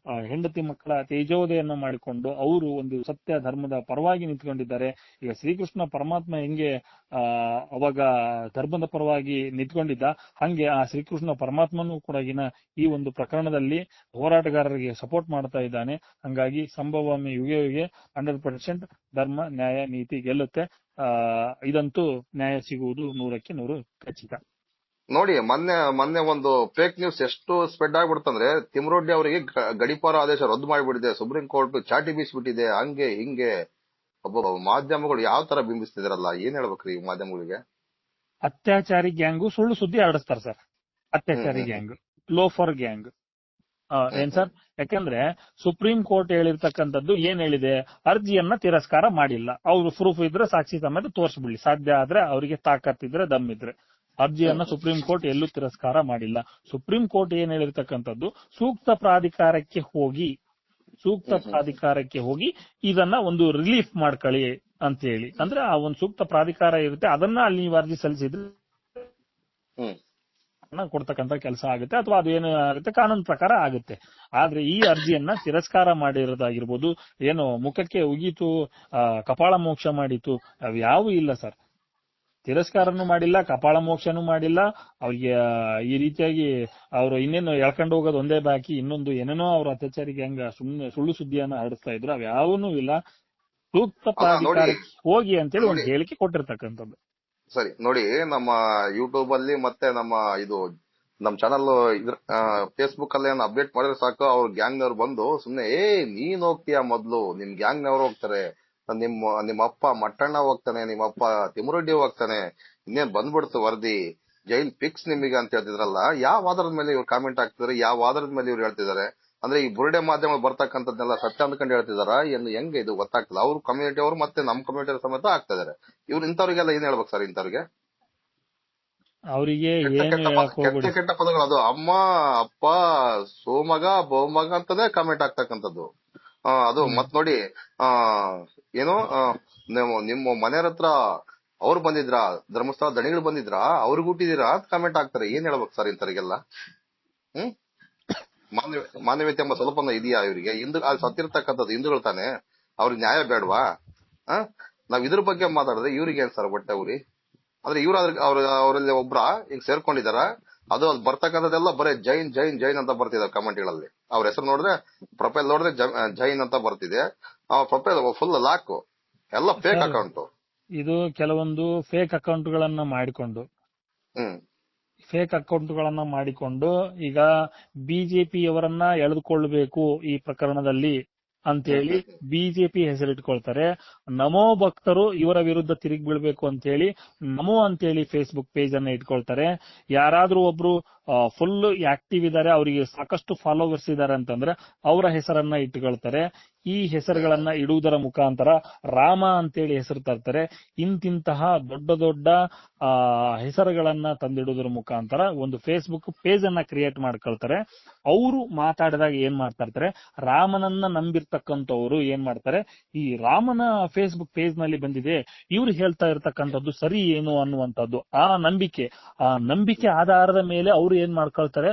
ಹೆಂಡತಿ ಮಕ್ಕಳ ತೇಜೋದಯನ್ನ ಮಾಡಿಕೊಂಡು ಅವರು ಒಂದು ಸತ್ಯ ಧರ್ಮದ ಪರವಾಗಿ ನಿಂತ್ಕೊಂಡಿದ್ದಾರೆ. ಈಗ ಶ್ರೀಕೃಷ್ಣ ಪರಮಾತ್ಮ ಹೆಂಗೆ ಅವಾಗ ಧರ್ಮದ ಪರವಾಗಿ ನಿಂತ್ಕೊಂಡಿದ್ದ, ಹಂಗೆ ಆ ಶ್ರೀಕೃಷ್ಣ ಪರಮಾತ್ಮನೂ ಕೂಡ ಈ ಒಂದು ಪ್ರಕರಣದಲ್ಲಿ ಹೋರಾಟಗಾರರಿಗೆ ಸಪೋರ್ಟ್ ಮಾಡ್ತಾ ಇದ್ದಾನೆ. ಹಂಗಾಗಿ ಸಂಭವಾಮಿ ಯುಗೆ 100% ಧರ್ಮ ನ್ಯಾಯ ನೀತಿ ಗೆಲ್ಲುತ್ತೆ. ಇದಂತೂ ನ್ಯಾಯ ಸಿಗುವುದು 100ಕ್ಕೆ 100 ಖಚಿತ. ನೋಡಿ, ಮೊನ್ನೆ ಒಂದು ಫೇಕ್ ನ್ಯೂಸ್ ಎಷ್ಟು ಸ್ಪ್ರೆಡ್ ಆಗ್ಬಿಡ್ತಂದ್ರೆ ತಿಮ್ರೋಡ್ಡಿ ಅವರಿಗೆ ಗಡೀಪಾರ ಆದೇಶ ರದ್ದು ಮಾಡಿಬಿಟ್ಟಿದೆ, ಸುಪ್ರೀಂ ಕೋರ್ಟ್ ಚಾಟಿ ಬೀಸ್ಬಿಟ್ಟಿದೆ, ಹಂಗೆ ಹಿಂಗೆ. ಒಬ್ಬ ಮಾಧ್ಯಮಗಳು ಯಾವ ತರ ಬಿಂಬಿಸ್ತಿದಾರಲ್ಲ, ಏನ್ ಹೇಳ್ಬೇಕ್ರಿ ಈ ಮಾಧ್ಯಮಗಳಿಗೆ? ಅತ್ಯಾಚಾರಿ ಗ್ಯಾಂಗು ಸುಳ್ಳು ಸುದ್ದಿ ಹರಡಿಸ್ತಾರೆ ಸರ್. ಅತ್ಯಾಚಾರಿ ಗ್ಯಾಂಗ್, ಲೋಫರ್ ಗ್ಯಾಂಗ್ ಏನ್ ಸರ್? ಯಾಕಂದ್ರೆ ಸುಪ್ರೀಂ ಕೋರ್ಟ್ ಹೇಳಿರ್ತಕ್ಕಂಥದ್ದು ಏನ್ ಹೇಳಿದೆ? ಅರ್ಜಿಯನ್ನ ತಿರಸ್ಕಾರ ಮಾಡಿಲ್ಲ. ಅವ್ರು ಪ್ರೂಫ್ ಇದ್ರೆ ಸಾಕ್ಷಿ ಸಮೇತ ತೋರಿಸ್ಬಿಡ್ಲಿ, ಸಾಧ್ಯ ಆದ್ರೆ ಅವರಿಗೆ ತಾಕತ್ತಿದ್ರೆ ದಮ್ಮಿದ್ರೆ. ಅರ್ಜಿಯನ್ನ ಸುಪ್ರೀಂ ಕೋರ್ಟ್ ಎಲ್ಲೂ ತಿರಸ್ಕಾರ ಮಾಡಿಲ್ಲ. ಸುಪ್ರೀಂ ಕೋರ್ಟ್ ಏನ್ ಹೇಳಿರ್ತಕ್ಕಂಥದ್ದು, ಸೂಕ್ತ ಪ್ರಾಧಿಕಾರಕ್ಕೆ ಹೋಗಿ ಇದನ್ನ ಒಂದು ರಿಲೀಫ್ ಮಾಡ್ಕೊಳ್ಳಿ ಅಂತ ಹೇಳಿ. ಅಂದ್ರೆ ಆ ಒಂದು ಸೂಕ್ತ ಪ್ರಾಧಿಕಾರ ಇರುತ್ತೆ, ಅದನ್ನ ಅಲ್ಲಿ ನೀವು ಅರ್ಜಿ ಸಲ್ಲಿಸಿದ್ರೆ ಕೊಡ್ತಕ್ಕಂತ ಕೆಲಸ ಆಗುತ್ತೆ, ಅಥವಾ ಅದು ಏನು ಆಗುತ್ತೆ ಕಾನೂನು ಪ್ರಕಾರ ಆಗುತ್ತೆ. ಆದ್ರೆ ಈ ಅರ್ಜಿಯನ್ನ ತಿರಸ್ಕಾರ ಮಾಡಿರೋದಾಗಿರ್ಬೋದು, ಏನು ಮುಖಕ್ಕೆ ಉಗೀತು, ಕಪಾಳ ಮೋಕ್ಷ ಮಾಡಿತು, ಅವ್ಯಾವೂ ಇಲ್ಲ ಸರ್. ತಿರಸ್ಕಾರನೂ ಮಾಡಿಲ್ಲ, ಕಪಾಳ ಮೋಕ್ಷನೂ ಮಾಡಿಲ್ಲ. ಅವ್ರಿಗೆ ಈ ರೀತಿಯಾಗಿ ಅವರು ಇನ್ನೇನು ಎಳ್ಕೊಂಡು ಹೋಗೋದು ಒಂದೇ ಬಾಕಿ, ಇನ್ನೊಂದು ಏನೇನೋ ಅವ್ರ ಅತ್ಯಾಚಾರಿಗೆ ಹಂಗ ಸುಮ್ಮನೆ ಸುಳ್ಳು ಸುದ್ದಿಯನ್ನ ಹರಡಿಸ್ತಾ ಇದ್ರು. ಅವ್ಯಾವೂ ಇಲ್ಲ. ಸೂಕ್ತ ಪ್ರಾಧಿಕಾರಕ್ಕೆ ಹೋಗಿ ಅಂತೇಳಿ ಒಂದು ಹೇಳಿಕೆ ಕೊಟ್ಟಿರ್ತಕ್ಕಂಥದ್ದು. ಸರಿ, ನೋಡಿ, ನಮ್ಮ ಯೂಟ್ಯೂಬ್ ಅಲ್ಲಿ ಮತ್ತೆ ನಮ್ಮ ಚಾನಲ್ ಫೇಸ್ಬುಕ್ ಅಲ್ಲಿ ಅಪ್ಡೇಟ್ ಮಾಡಿದ್ರೆ ಸಾಕು, ಅವ್ರ ಗ್ಯಾಂಗ್ ನವ್ರು ಬಂದು ಸುಮ್ನೆ ನೀನ್ ಹೋಗ್ತೀಯಾ ಮೊದ್ಲು, ನಿಮ್ ಗ್ಯಾಂಗ್ ನವ್ರು ಹೋಗ್ತಾರೆ, ನಿಮ್ಮ ಅಪ್ಪ ಮಟ್ಟಣ್ಣ ಹೋಗ್ತಾನೆ, ನಿಮ್ಮ ಅಪ್ಪ ತಿಮ್ಮರೆಡ್ಡಿ ಹೋಗ್ತಾನೆ, ಇನ್ನೇನ್ ಬಂದ್ಬಿಡ್ತು ವರದಿ, ಜೈಲ್ ಫಿಕ್ಸ್ ನಿಮಗೆ ಅಂತ ಹೇಳ್ತಿದ್ರಲ್ಲ, ಯಾವ ಆಧಾರದ ಮೇಲೆ ಇವ್ರು ಕಾಮೆಂಟ್ ಹಾಕ್ತಿದಾರೆ, ಯಾವ ಆಧಾರದ ಮೇಲೆ ಇವ್ರು ಹೇಳ್ತಿದ್ದಾರೆ? ಅಂದ್ರೆ ಈ ಬುರುಡೆ ಮಾಧ್ಯಮ ಬರ್ತಕ್ಕಂಥದ್ನೆಲ್ಲ ಸತ್ಯ ಅಂದ್ಕೊಂಡು ಹೇಳ್ತಿದಾರ ಏನು, ಹೆಂಗೆ ಇದು ಗೊತ್ತಾಗ್ತಿಲ್ಲ. ಅವ್ರ ಕಮ್ಯುನಿಟಿ ಅವರು ಮತ್ತೆ ನಮ್ ಕಮ್ಯುನಿಟಿ ಸಮೇತ ಆಗ್ತಾ ಇದಾರೆ. ಇವ್ರು ಇಂಥವ್ರಿಗೆಲ್ಲ ಏನ್ ಹೇಳ್ಬೇಕು ಸರ್? ಇಂಥವ್ರಿಗೆ ಅವರಿಗೆ ಕೆಟ್ಟ ಕೆಟ್ಟ ಪದಗಳು, ಅದು ಅಮ್ಮ ಅಪ್ಪ ಸೋಮಗ ಬಹುಮಗ ಅಂತಾನೆ ಕಾಮೆಂಟ್ ಆಗ್ತಕ್ಕಂಥದ್ದು. ಅದು ಮತ್ ನೋಡಿ ಏನು ನಿಮ್ಮ ಮನೆಯವ್ರ ಹತ್ರ ಅವ್ರು ಬಂದಿದ್ರಾ, ಧರ್ಮಸ್ಥಳ ದಣಿಗಳು ಬಂದಿದ್ರಾ, ಅವ್ರಿಗೆ ಹುಟ್ಟಿದೀರಾ ಅಂತ ಕಾಮೆಂಟ್ ಆಗ್ತಾರೆ. ಏನ್ ಹೇಳ್ಬೇಕು ಸರ್ ಇಂಥವ್ರಿಗೆಲ್ಲ? ಮಾನವೀಯತೆ ಎಂಬ ಸ್ವಲ್ಪ ಇದೆಯಾ ಇವರಿಗೆ? ಅಲ್ಲಿ ಸತ್ತಿರ್ತಕ್ಕಂಥದ್ದು ಹಿಂದೂಗಳು ತಾನೆ, ಅವ್ರಿಗೆ ನ್ಯಾಯ ಬೇಡವಾ? ನಾವ್ ಇದ್ರ ಬಗ್ಗೆ ಮಾತಾಡಿದ್ರೆ ಇವ್ರಿಗೆ ಏನ್ ಸರ್ ಹೊಟ್ಟೆ ಊರಿ? ಅಂದ್ರೆ ಇವ್ರ ಅವರಲ್ಲಿ ಒಬ್ರ ಈಗ ಸೇರ್ಕೊಂಡಿದಾರ, ಅದು ಅಲ್ಲಿ ಬರ್ತಕ್ಕಂಥದ್ದೆಲ್ಲ ಬರೀ ಜೈನ್ ಜೈನ್ ಜೈನ್ ಅಂತ ಬರ್ತಿದಾರೆ ಕಮೆಂಟ್ಗಳಲ್ಲಿ. ಅವ್ರ ಹೆಸರು ನೋಡಿದ್ರೆ, ಪ್ರೊಫೈಲ್ ನೋಡಿದ್ರೆ ಜೈನ್ ಅಂತ ಬರ್ತಿದೆ. ಆ ಪ್ರೊಫೈಲ್ ಫುಲ್ ಲಾಕ್, ಎಲ್ಲ ಫೇಕ್ ಅಕೌಂಟ್. ಇದು ಕೆಲವೊಂದು ಫೇಕ್ ಅಕೌಂಟ್ಗಳನ್ನ ಮಾಡಿಕೊಂಡು ಈಗ ಬಿಜೆಪಿಯವರನ್ನ ಎಳೆದುಕೊಳ್ಳಬೇಕು ಈ ಪ್ರಕರಣದಲ್ಲಿ ಅಂತೇಳಿ ಬಿಜೆಪಿ ಹೆಸರಿಟ್ಕೊಳ್ತಾರೆ. ನಮೋ ಭಕ್ತರು ಇವರ ವಿರುದ್ಧ ತಿರುಗಿ ಬೀಳ್ಬೇಕು ಅಂತೇಳಿ ನಮೋ ಅಂತೇಳಿ ಫೇಸ್ಬುಕ್ ಪೇಜ್ ಅನ್ನ ಇಟ್ಕೊಳ್ತಾರೆ. ಯಾರಾದ್ರೂ ಒಬ್ರು ಫುಲ್ ಆಕ್ಟಿವ್ ಇದ್ದಾರೆ, ಅವರಿಗೆ ಸಾಕಷ್ಟು ಫಾಲೋವರ್ಸ್ ಇದ್ದಾರೆ ಅಂತಂದ್ರೆ ಅವರ ಹೆಸರನ್ನ ಇಟ್ಕೊಳ್ತಾರೆ. ಈ ಹೆಸರುಗಳನ್ನ ಇಡುವುದರ ಮುಖಾಂತರ ರಾಮ ಅಂತೇಳಿ ಹೆಸರು ತರ್ತಾರೆ. ಇಂತಿಂತಹ ದೊಡ್ಡ ದೊಡ್ಡ ಹೆಸರುಗಳನ್ನ ತಂದಿಡುವುದರ ಮುಖಾಂತರ ಒಂದು ಫೇಸ್ಬುಕ್ ಪೇಜ್ ಅನ್ನ ಕ್ರಿಯೇಟ್ ಮಾಡ್ಕೊಳ್ತಾರೆ. ಅವರು ಮಾತಾಡಿದಾಗ ಏನ್ ಮಾಡ್ತಾ ಇರ್ತಾರೆ, ರಾಮನನ್ನ ನಂಬಿರ್ತಕ್ಕಂಥವ್ರು ಏನ್ ಮಾಡ್ತಾರೆ, ಈ ರಾಮನ ಫೇಸ್ಬುಕ್ ಪೇಜ್ ನಲ್ಲಿ ಬಂದಿದೆ, ಇವ್ರು ಹೇಳ್ತಾ ಇರ್ತಕ್ಕಂಥದ್ದು ಸರಿ ಏನು ಅನ್ನುವಂಥದ್ದು ಆ ನಂಬಿಕೆ ಆಧಾರದ ಮೇಲೆ ಅವರು ಏನ್ ಮಾಡ್ಕೊಳ್ತಾರೆ,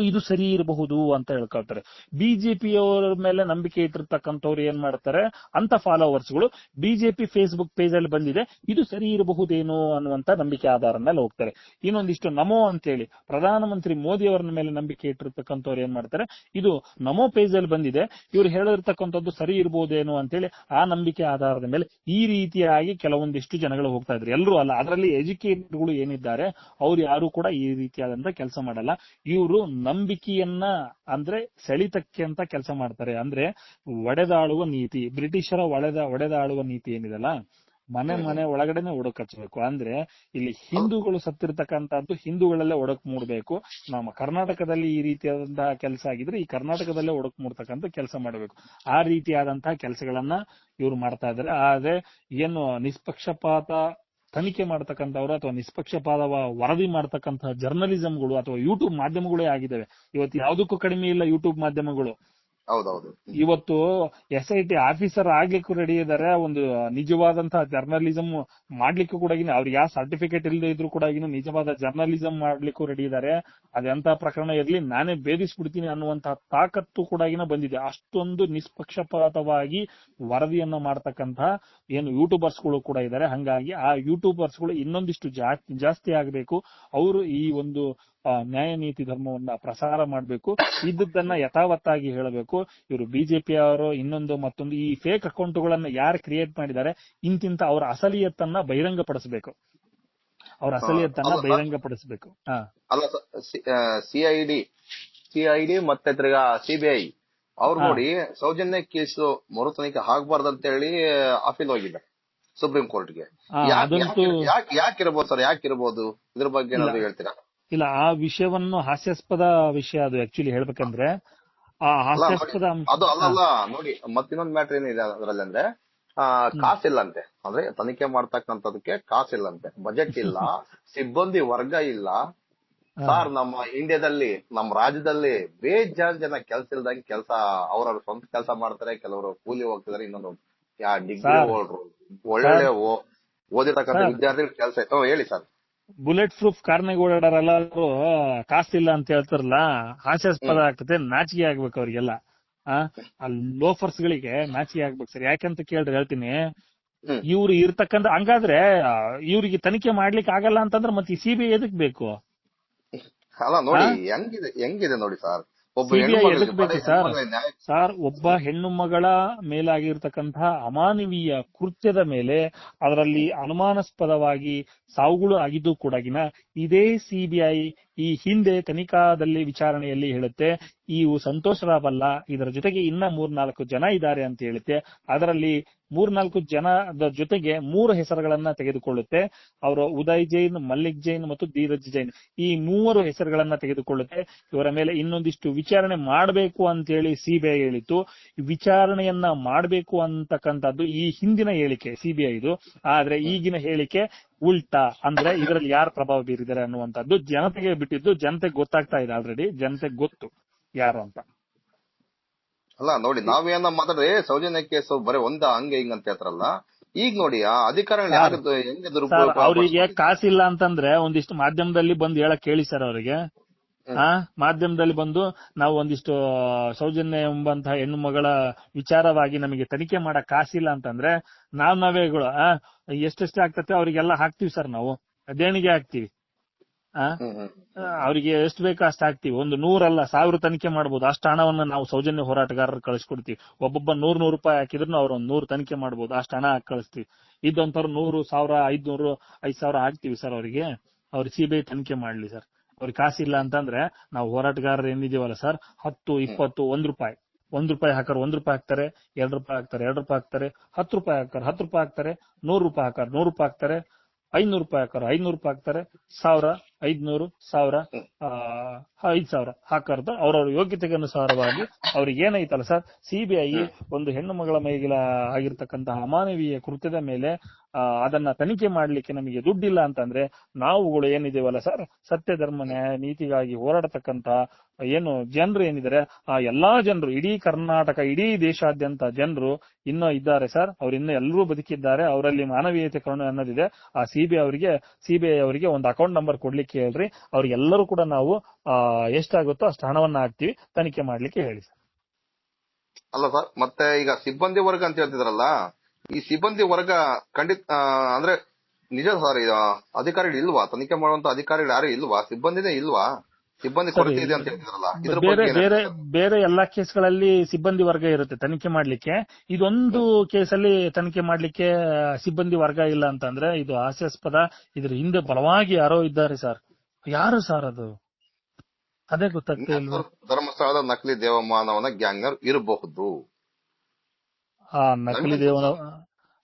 ಇದು ಸರಿ ಇರಬಹುದು ಅಂತ ಹೇಳ್ಕೊಳ್ತಾರೆ. ಬಿಜೆಪಿಯವರ ಮೇಲೆ ನಂಬಿಕೆ ಇಟ್ಟಿರ್ತಕ್ಕಂಥವ್ರು ಏನ್ ಮಾಡ್ತಾರೆ, ಅಂತ ಫಾಲೋವರ್ಸ್ಗಳು ಬಿಜೆಪಿ ಫೇಸ್ಬುಕ್ ಪೇಜ್ ಅಲ್ಲಿ ಬಂದಿದೆ, ಇದು ಸರಿ ಇರಬಹುದೇನೋ ಅನ್ನುವಂತ ನಂಬಿಕೆ ಆಧಾರದ ಮೇಲೆ ಹೋಗ್ತಾರೆ. ಇನ್ನೊಂದಿಷ್ಟು ನಮೋ ಅಂತೇಳಿ ಪ್ರಧಾನಮಂತ್ರಿ ಮೋದಿ ಅವರ ಮೇಲೆ ನಂಬಿಕೆ ಇಟ್ಟಿರ್ತಕ್ಕಂಥವ್ರು ಏನ್ ಮಾಡ್ತಾರೆ, ಇದು ನಮೋ ಪೇಜ್ ಅಲ್ಲಿ ಬಂದಿದೆ, ಇವ್ರು ಹೇಳಿರ್ತಕ್ಕಂಥದ್ದು ಸರಿ ಇರಬಹುದೇನೋ ಅಂತೇಳಿ ಆ ನಂಬಿಕೆ ಆಧಾರದ ಮೇಲೆ ಈ ರೀತಿಯಾಗಿ ಕೆಲವೊಂದಿಷ್ಟು ಜನಗಳು ಹೋಗ್ತಾ ಇದ್ರು. ಎಲ್ಲರೂ ಅಲ್ಲ, ಅದರಲ್ಲಿ ಎಜುಕೇಟೆಡ್ಗಳು ಏನಿದ್ದಾರೆ ಅವ್ರು ಯಾರು ಕೂಡ ಈ ರೀತಿಯಾದಂತ ಕೆಲಸ ಮಾಡಲ್ಲ. ಇವರು ನಂಬಿಕೆಯನ್ನ ಅಂದ್ರೆ ಸೆಳಿತಕ್ಕೆ ಅಂತ ಕೆಲಸ ಮಾಡ್ತಾರೆ. ಅಂದ್ರೆ ಒಡೆದಾಳುವ ನೀತಿ, ಬ್ರಿಟಿಷರ ಒಡೆದಾಳುವ ನೀತಿ ಏನಿದೆಲ್ಲ, ಮನೆ ಒಳಗಡೆನೆ ಒಡಕ್ ಹಚ್ಚಬೇಕು. ಅಂದ್ರೆ ಇಲ್ಲಿ ಹಿಂದೂಗಳು ಸತ್ತಿರ್ತಕ್ಕಂಥದ್ದು ಹಿಂದೂಗಳಲ್ಲೇ ಒಡಕ್ ಮೂಡಬೇಕು. ನಮ್ಮ ಕರ್ನಾಟಕದಲ್ಲಿ ಈ ರೀತಿಯಾದಂತಹ ಕೆಲಸ ಆಗಿದ್ರೆ ಈ ಕರ್ನಾಟಕದಲ್ಲೇ ಒಡಕ್ ಮೂಡ್ತಕ್ಕಂಥ ಕೆಲಸ ಮಾಡಬೇಕು. ಆ ರೀತಿಯಾದಂತಹ ಕೆಲಸಗಳನ್ನ ಇವ್ರು ಮಾಡ್ತಾ ಇದ್ದಾರೆ. ಆದ್ರೆ ಏನು ನಿಷ್ಪಕ್ಷಪಾತ ತನಿಖೆ ಮಾಡ್ತಕ್ಕಂಥವ್ರು ಅಥವಾ ನಿಷ್ಪಕ್ಷಪಾತ ವರದಿ ಮಾಡ್ತಕ್ಕಂತಹ ಜರ್ನಲಿಸಂಗಳು ಅಥವಾ ಯೂಟ್ಯೂಬ್ ಮಾಧ್ಯಮಗಳೇ ಆಗಿದ್ದಾವೆ. ಇವತ್ತು ಯಾವುದಕ್ಕೂ ಕಡಿಮೆ ಇಲ್ಲ ಯೂಟ್ಯೂಬ್ ಮಾಧ್ಯಮಗಳು. ಹೌದೌದು, ಇವತ್ತು SIT ಆಫೀಸರ್ ಆಗ್ಲಿಕ್ಕೂ ರೆಡಿ ಇದ್ದಾರೆ. ಒಂದು ನಿಜವಾದಂತಹ ಜರ್ನಲಿಸಂ ಮಾಡ್ಲಿಕ್ಕೂ ಕೂಡ, ಅವ್ರಿಗೆ ಯಾವ ಸರ್ಟಿಫಿಕೇಟ್ ಇಲ್ಲದೆ ಇದ್ರು ಕೂಡ ನಿಜವಾದ ಜರ್ನಲಿಸಂ ಮಾಡ್ಲಿಕ್ಕೂ ರೆಡಿ ಇದ್ದಾರೆ. ಅದೆಂತ ಪ್ರಕರಣ ಇರ್ಲಿ ನಾನೇ ಭೇದಿಸ್ಬಿಡ್ತೀನಿ ಅನ್ನುವಂತಹ ತಾಕತ್ತು ಕೂಡ ಬಂದಿದೆ. ಅಷ್ಟೊಂದು ನಿಷ್ಪಕ್ಷಪಾತವಾಗಿ ವರದಿಯನ್ನ ಮಾಡ್ತಕ್ಕಂತಹ ಏನು ಯೂಟ್ಯೂಬರ್ಸ್ಗಳು ಕೂಡ ಇದ್ದಾರೆ. ಹಂಗಾಗಿ ಆ ಯೂಟ್ಯೂಬರ್ಸ್ಗಳು ಇನ್ನೊಂದಿಷ್ಟು ಜಾಸ್ತಿ ಆಗಬೇಕು. ಅವರು ಈ ಒಂದು ನ್ಯಾಯ ನೀತಿ ಧರ್ಮವನ್ನ ಪ್ರಸಾರ ಮಾಡಬೇಕು, ಇದ್ದದ್ದನ್ನ ಯಥಾವತ್ತಾಗಿ ಹೇಳಬೇಕು. ಇವರು ಬಿಜೆಪಿ ಅವರು ಇನ್ನೊಂದು ಮತ್ತೊಂದು ಈ ಫೇಕ್ ಅಕೌಂಟ್ಗಳನ್ನ ಯಾರು ಕ್ರಿಯೇಟ್ ಮಾಡಿದ್ದಾರೆ ಇಂತಿಂತ ಅವರ ಅಸಲಿಯತ್ತನ್ನ ಬಹಿರಂಗಪಡಿಸಬೇಕು. ಅಲ್ಲ, ಸಿಐಡಿ ಮತ್ತೆ ತಿರ್ಗಾ CBI ಅವ್ರು ನೋಡಿ ಸೌಜನ್ಯ ಕೇಸು ಮರು ತನಿಖೆ ಆಗ್ಬಾರ್ದಂತ ಹೇಳಿ ಅಪೀಲ್ ಹೋಗಿದ್ದಾರೆ ಸುಪ್ರೀಂ ಕೋರ್ಟ್ಗೆ. ಯಾಕಿರ್ಬೋದು ಸರ್, ಯಾಕಿರ್ಬೋದು? ಇದ್ರ ಬಗ್ಗೆ ಏನಾದ್ರು ಹೇಳ್ತೀರಾ? ಇಲ್ಲ, ಆ ವಿಷಯವನ್ನು ಹಾಸ್ಯಾಸ್ಪದ ವಿಷಯ ಅದು. ಆಕ್ಚುಲಿ ಹೇಳ್ಬೇಕಂದ್ರೆ ಆ ಹಾಸ್ಯಾಸ್ಪದ ಅದು ಅಲ್ಲ ನೋಡಿ. ಮತ್ತಿನ್ನೊಂದು ಮ್ಯಾಟರ್ ಏನಿದೆ ಅದರಲ್ಲಿ ಅಂದ್ರೆ ಕಾಸಿಲ್ಲಂತೆ. ಅಂದ್ರೆ ತನಿಖೆ ಮಾಡ್ತಕ್ಕಂಥದಕ್ಕೆ ಕಾಸಿಲ್ಲಂತೆ, ಬಜೆಟ್ ಇಲ್ಲ, ಸಿಬ್ಬಂದಿ ವರ್ಗ ಇಲ್ಲ. ಸರ್, ನಮ್ಮ ಇಂಡಿಯಾದಲ್ಲಿ ನಮ್ಮ ರಾಜ್ಯದಲ್ಲಿ ಬೇಜಾನ್ ಜನ ಕೆಲ್ಸ ಇಲ್ದಂಗೆ ಕೆಲಸ ಅವ್ರವ್ರ ಸ್ವಂತ ಕೆಲಸ ಮಾಡ್ತಾರೆ. ಕೆಲವರು ಕೂಲಿ ಹೋಗ್ತಿದಾರೆ, ಇನ್ನೊಂದು ಡಿಗ್ರಿ ಹೋಲ್ಡ್ರು, ಒಳ್ಳೆ ಓದಿರ್ತಕ್ಕಂಥ ವಿದ್ಯಾರ್ಥಿಗಳು ಕೆಲಸ. ಹೇಳಿ ಸರ್. ಬುಲೆಟ್ ಪ್ರೂಫ್ ಕಾರ್ನಾಗ ಓಡಾಡೋರೆಲ್ಲರೂ ಕಾಸಿಲ್ಲ ಅಂತ ಹೇಳ್ತಾರಲ್ಲ, ಹಾಸ್ಯಾಸ್ಪದ ಆಗ್ತದೆ. ನಾಚಿಕೆ ಆಗ್ಬೇಕು ಅವ್ರಿಗೆಲ್ಲ. ಲೋಫರ್ಸ್ ಗಳಿಗೆ ನಾಚಿಕೆ ಆಗ್ಬೇಕು ಸರ್. ಯಾಕಂತ ಕೇಳ್ರಿ ಹೇಳ್ತೀನಿ. ಇವ್ರು ಇರ್ತಕ್ಕಂಥ ಹಂಗಾದ್ರೆ ಇವ್ರಿಗೆ ತನಿಖೆ ಮಾಡ್ಲಿಕ್ಕೆ ಆಗಲ್ಲ ಅಂತಂದ್ರೆ ಮತ್ತೆ CBI ಎದಕ್ ಬೇಕು? ಅಲ್ಲ ನೋಡಿ, ಹೆಂಗಿದೆ ನೋಡಿ ಸರ್. CBI ಎದಕ್ ಬೇಕು ಸರ್? ಒಬ್ಬ ಹೆಣ್ಣು ಮಗಳ ಮೇಲಾಗಿರ್ತಕ್ಕಂತಹ ಅಮಾನವೀಯ ಕೃತ್ಯದ ಮೇಲೆ ಅದರಲ್ಲಿ ಅನುಮಾನಾಸ್ಪದವಾಗಿ ಸಾವುಗಳು ಆಗಿದ್ದು ಕೂಡ ಇದೇ CBI ಈ ಹಿಂದೆ ತನಿಖಾದಲ್ಲಿ ವಿಚಾರಣೆಯಲ್ಲಿ ಹೇಳುತ್ತೆ ಇವು ಸಂತೋಷ್ ರಾವ್ ಅಲ್ಲ, ಇದರ ಜೊತೆಗೆ ಇನ್ನ 3-4 ಜನ ಇದ್ದಾರೆ ಅಂತ ಹೇಳುತ್ತೆ. ಅದರಲ್ಲಿ 3-4 ಜನದ ಜೊತೆಗೆ 3 ಹೆಸರುಗಳನ್ನ ತೆಗೆದುಕೊಳ್ಳುತ್ತೆ. ಅವರು ಉದಯ್ ಜೈನ್, ಮಲ್ಲಿಕ್ ಜೈನ್ ಮತ್ತು ಧೀರಜ್ ಜೈನ್, ಈ 3 ಹೆಸರುಗಳನ್ನ ತೆಗೆದುಕೊಳ್ಳುತ್ತೆ. ಇವರ ಮೇಲೆ ಇನ್ನೊಂದಿಷ್ಟು ವಿಚಾರಣೆ ಮಾಡಬೇಕು ಅಂತ ಹೇಳಿ ಸಿಬಿಐ ಹೇಳಿತ್ತು. ವಿಚಾರಣೆಯನ್ನ ಮಾಡಬೇಕು ಅಂತಕ್ಕಂಥದ್ದು ಈ ಹಿಂದಿನ ಹೇಳಿಕೆ ಸಿಬಿಐ ಇದು. ಆದ್ರೆ ಈಗಿನ ಹೇಳಿಕೆ ಉಲ್ಟಾ, ಅಂದ್ರೆ ಇದರಲ್ಲಿ ಯಾರು ಪ್ರಭಾವ ಬೀರಿದ್ದಾರೆ ಅನ್ನುವಂಥದ್ದು ಜನತೆಗೆ ಬಿಟ್ಟಿದ್ದು. ಜನತೆಗೆ ಗೊತ್ತಾಗ್ತಾ ಇದೆ, ಆಲ್ರೆಡಿ ಜನತೆಗೆ ಗೊತ್ತು ಯಾರು ಅಂತ. ಅಲ್ಲ ನೋಡಿ, ನಾವೇನ ಮಾತಾಡ್ರೆ ಸೌಜನ್ಯ ಕೇಸು ಬರೀ ಹಂಗೆ ಹಿಂಗ ಅಂತ ಹೇಳ್ತಾರಲ್ಲ. ಈಗ ನೋಡಿ ಆ ಅಧಿಕಾರಿಗಳು ಹೆಂಗೆ ದುರುಪಯೋಗ. ಅವರಿಗೆ ಕಾಸಿಲ್ಲ ಅಂತಂದ್ರೆ ಒಂದಿಷ್ಟು ಮಾಧ್ಯಮದಲ್ಲಿ ಬಂದು ಹೇಳಕ್ ಕೇಳಿ ಸರ್ ಅವರಿಗೆ. ಮಾಧ್ಯಮದಲ್ಲಿ ಬಂದು ನಾವು ಒಂದಿಷ್ಟು ಸೌಜನ್ಯ ಎಂಬಂತಹ ಹೆಣ್ಣು ಮಗಳ ವಿಚಾರವಾಗಿ ನಮಗೆ ತನಿಖೆ ಮಾಡಕ್ ಕಾಸಿಲ್ಲ ಅಂತಂದ್ರೆ ನಾವೇಗಳು ಎಷ್ಟೆಷ್ಟು ಆಗ್ತತೆ ಅವ್ರಿಗೆಲ್ಲ ಹಾಕ್ತಿವಿ ಸರ್, ನಾವು ದೇಣಿಗೆ ಹಾಕ್ತಿವಿ. ಅವರಿಗೆ ಎಷ್ಟು ಬೇಕೋ ಅಷ್ಟು ಹಾಕ್ತಿವಿ. 100 ಅಲ್ಲ 1000 ತನಿಖೆ ಮಾಡಬಹುದು. ಅಷ್ಟು ಹಣವನ್ನು ನಾವು ಸೌಜನ್ಯ ಹೋರಾಟಗಾರರು ಕಳಿಸ್ಕೊಡ್ತೀವಿ. ಒಬ್ಬೊಬ್ಬ 100 ರೂಪಾಯಿ ಹಾಕಿದ್ರು ಅವ್ರ 100 ತನಿಖೆ ಮಾಡಬಹುದು. ಅಷ್ಟು ಹಣ ಹಾಕಿ ಕಳಿಸ್ತೀವಿ. ಇದೊಂಥರ 100, 1000, 500, 5000 ಹಾಕ್ತಿವಿ ಸರ್ ಅವರಿಗೆ. ಅವ್ರ ಸಿಬಿಐ ತನಿಖೆ ಮಾಡ್ಲಿ ಸರ್. ಅವ್ರಿಗೆ ಕಾಸಿಲ್ಲ ಅಂತಂದ್ರೆ ನಾವು ಹೋರಾಟಗಾರರು ಏನಿದೀವಲ್ಲ ಸರ್, 10, 20, 1 ರೂಪಾಯಿ, 1 ರೂಪಾಯಿ ಹಾಕರ್ 1 ರೂಪಾಯಿ ಹಾಕ್ತಾರೆ, 2 ರೂಪಾಯಿ ಹಾಕ್ತಾರೆ 2 ರೂಪಾಯಿ ಹಾಕ್ತಾರೆ, 10 ರೂಪಾಯಿ ಹಾಕರ್ 10 ರೂಪಾಯಿ ಹಾಕ್ತಾರೆ, 100 ರೂಪಾಯಿ ಹಾಕರ್ 100 ರೂಪಾಯಿ ಹಾಕ್ತಾರೆ, 500 ರೂಪಾಯಿ ಹಾಕರ್ 500 ರೂಪಾಯಿ ಹಾಕ್ತಾರೆ, 1000, 500, 1000, 5000 ಹಾಕರ್ದು ಅವ್ರವ್ರ ಯೋಗ್ಯತೆಗೆ ಅನುಸಾರವಾಗಿ ಅವ್ರಿಗೆ ಏನೈತಲ್ಲ ಸರ್. ಸಿಬಿಐ ಒಂದು ಹೆಣ್ಣು ಮಗಳ ಮೇಗಿಲ ಆಗಿರ್ತಕ್ಕಂತಹ ಅಮಾನವೀಯ ಕೃತ್ಯದ ಮೇಲೆ ಅದನ್ನ ತನಿಖೆ ಮಾಡ್ಲಿಕ್ಕೆ ನಮಗೆ ದುಡ್ಡಿಲ್ಲ ಅಂತಂದ್ರೆ ನಾವುಗಳು ಏನಿದೇವಲ್ಲ ಸರ್, ಸತ್ಯ ಧರ್ಮ ನ್ಯಾಯ ನೀತಿಗಾಗಿ ಹೋರಾಡತಕ್ಕಂತ ಏನು ಜನರು ಏನಿದ್ದಾರೆ ಆ ಎಲ್ಲಾ ಜನರು, ಇಡೀ ಕರ್ನಾಟಕ, ಇಡೀ ದೇಶಾದ್ಯಂತ ಜನರು ಇನ್ನೂ ಇದ್ದಾರೆ ಸರ್. ಅವ್ರು ಇನ್ನೂ ಎಲ್ಲರೂ ಬದುಕಿದ್ದಾರೆ. ಅವರಲ್ಲಿ ಮಾನವೀಯತೆ ಕರುಣೆ ಅನ್ನೋದಿದೆ. ಆ ಸಿಬಿಐ ಅವರಿಗೆ ಒಂದು ಅಕೌಂಟ್ ನಂಬರ್ ಕೊಡ್ಲಿಕ್ಕೆ ಹೇಳ್ರಿ. ಅವ್ರಿಗೆಲ್ಲರೂ ಕೂಡ ನಾವು ಎಷ್ಟಾಗುತ್ತೋ ಅಷ್ಟು ಹಣವನ್ನ ಹಾಕ್ತಿವಿ, ತನಿಖೆ ಮಾಡ್ಲಿಕ್ಕೆ ಹೇಳಿ ಸರ್. ಅಲ್ಲ ಸರ್, ಮತ್ತೆ ಈಗ ಸಿಬ್ಬಂದಿ ವರ್ಗ ಅಂತ ಹೇಳ್ತಿದ್ರಲ್ಲ, ಈ ಸಿಬ್ಬಂದಿ ವರ್ಗ ಖಂಡಿತ ಅಂದ್ರೆ ನಿಜ ಸರ್, ಅಧಿಕಾರಿಗಳು ಇಲ್ವಾ? ತನಿಖೆ ಮಾಡುವಂತ ಅಧಿಕಾರಿಗಳು ಯಾರು ಇಲ್ವಾ? ಸಿಬ್ಬಂದಿನೇ ಇಲ್ವಾ? ಸಿಬ್ಬಂದಿ ಕೊರತೆ ಇದೆ ಅಂತ ಹೇಳ್ತಿದ್ರಲ್ಲ. ಬೇರೆ ಎಲ್ಲಾ ಕೇಸ್ಗಳಲ್ಲಿ ಸಿಬ್ಬಂದಿ ವರ್ಗ ಇರುತ್ತೆ ತನಿಖೆ ಮಾಡ್ಲಿಕ್ಕೆ. ಇದೊಂದು ಕೇಸಲ್ಲಿ ತನಿಖೆ ಮಾಡ್ಲಿಕ್ಕೆ ಸಿಬ್ಬಂದಿ ವರ್ಗ ಇಲ್ಲ ಅಂತಂದ್ರೆ ಇದು ಹಾಸ್ಯಾಸ್ಪದ. ಇದ್ರ ಹಿಂದೆ ಬಲವಾಗಿ ಯಾರೋ ಇದ್ದಾರೆ ಸರ್. ಯಾರು ಸರ್ ಅದು? ಅದೇ ಗೊತ್ತಾಗ್ತಾ ಇಲ್ಲ. ಧರ್ಮಸ್ಥಳದ ನಕಲಿ ದೇವಮಾನವನ ಗ್ಯಾಂಗ್ನರ್ ಇರಬಹುದು. ನಕಲಿ ದೇವನ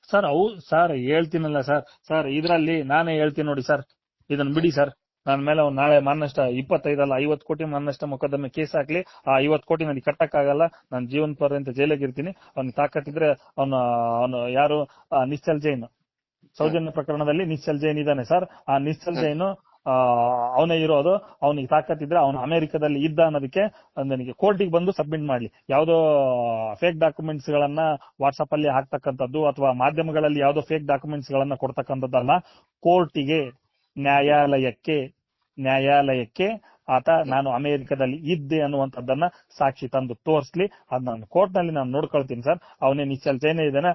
ಸರ್, ಸರ್ ಹೇಳ್ತೀನಲ್ಲ ಸರ್ ಇದ್ರಲ್ಲಿ ನಾನೇ ಹೇಳ್ತೀನಿ ನೋಡಿ ಸರ್, ಇದನ್ನ ಬಿಡಿ ಸರ್. ನನ್ನ ಮೇಲೆ ನಾಳೆ ಮಾನನಷ್ಟ 25 ಅಲ್ಲ 50 ಕೋಟಿ ಮಾನನಷ್ಟ ಮೊಕದ್ದಮೆ ಕೇಸ್ ಹಾಕ್ಲಿ. ಆ 50 ಕೋಟಿ ನನಗೆ ಕಟ್ಟಕ್ಕಾಗಲ್ಲ. ನಾನು ಜೀವನ ಪರ್ಯಂತ ಜೈಲಿಗೆ ಇರ್ತೀನಿ. ಅವ್ನಿಗೆ ತಾಕತ್ತಿದ್ರೆ ಅವನು ಯಾರು, ನಿಶ್ಚಲ್ ಜೈನ್ ಸೌಜನ್ಯ ಪ್ರಕರಣದಲ್ಲಿ ನಿಶ್ಚಲ್ ಜೈನ್ ಇದ್ದಾನೆ ಸರ್. ಆ ನಿಶ್ಚಲ್ ಜೈನ್ ಅವನೇ ಇರೋದು. ಅವನಿಗೆ ತಾಕತ್ತಿದ್ರೆ ಅವನು ಅಮೆರಿಕದಲ್ಲಿ ಇದ್ದ ಅನ್ನೋದಕ್ಕೆ ನನಗೆ ಕೋರ್ಟಿಗೆ ಬಂದು ಸಬ್ಮಿಟ್ ಮಾಡ್ಲಿ. ಯಾವ್ದೋ ಫೇಕ್ ಡಾಕ್ಯುಮೆಂಟ್ಸ್ ಗಳನ್ನ ವಾಟ್ಸ್ಆಪ್ ಅಲ್ಲಿ ಹಾಕ್ತಕ್ಕಂಥದ್ದು ಅಥವಾ ಮಾಧ್ಯಮಗಳಲ್ಲಿ ಯಾವ್ದೋ ಫೇಕ್ ಡಾಕ್ಯುಮೆಂಟ್ಸ್ ಗಳನ್ನ ಕೊಡ್ತಕ್ಕಂಥದ್ದಲ್ಲ. ಕೋರ್ಟಿಗೆ, ನ್ಯಾಯಾಲಯಕ್ಕೆ ಆತ ನಾನು ಅಮೆರಿಕದಲ್ಲಿ ಇದ್ದೆ ಅನ್ನುವಂಥದ್ದನ್ನ ಸಾಕ್ಷಿ ತಂದು ತೋರಿಸ್ಲಿ. ಅದ್ ನಾನು ಕೋರ್ಟ್ ನಲ್ಲಿ ನಾನು ನೋಡ್ಕೊಳ್ತೀನಿ ಸರ್. ಅವನೇ ನಿಶ್ಚಲ್ ಜೈನೇ ಇದ್ದಾನೆ.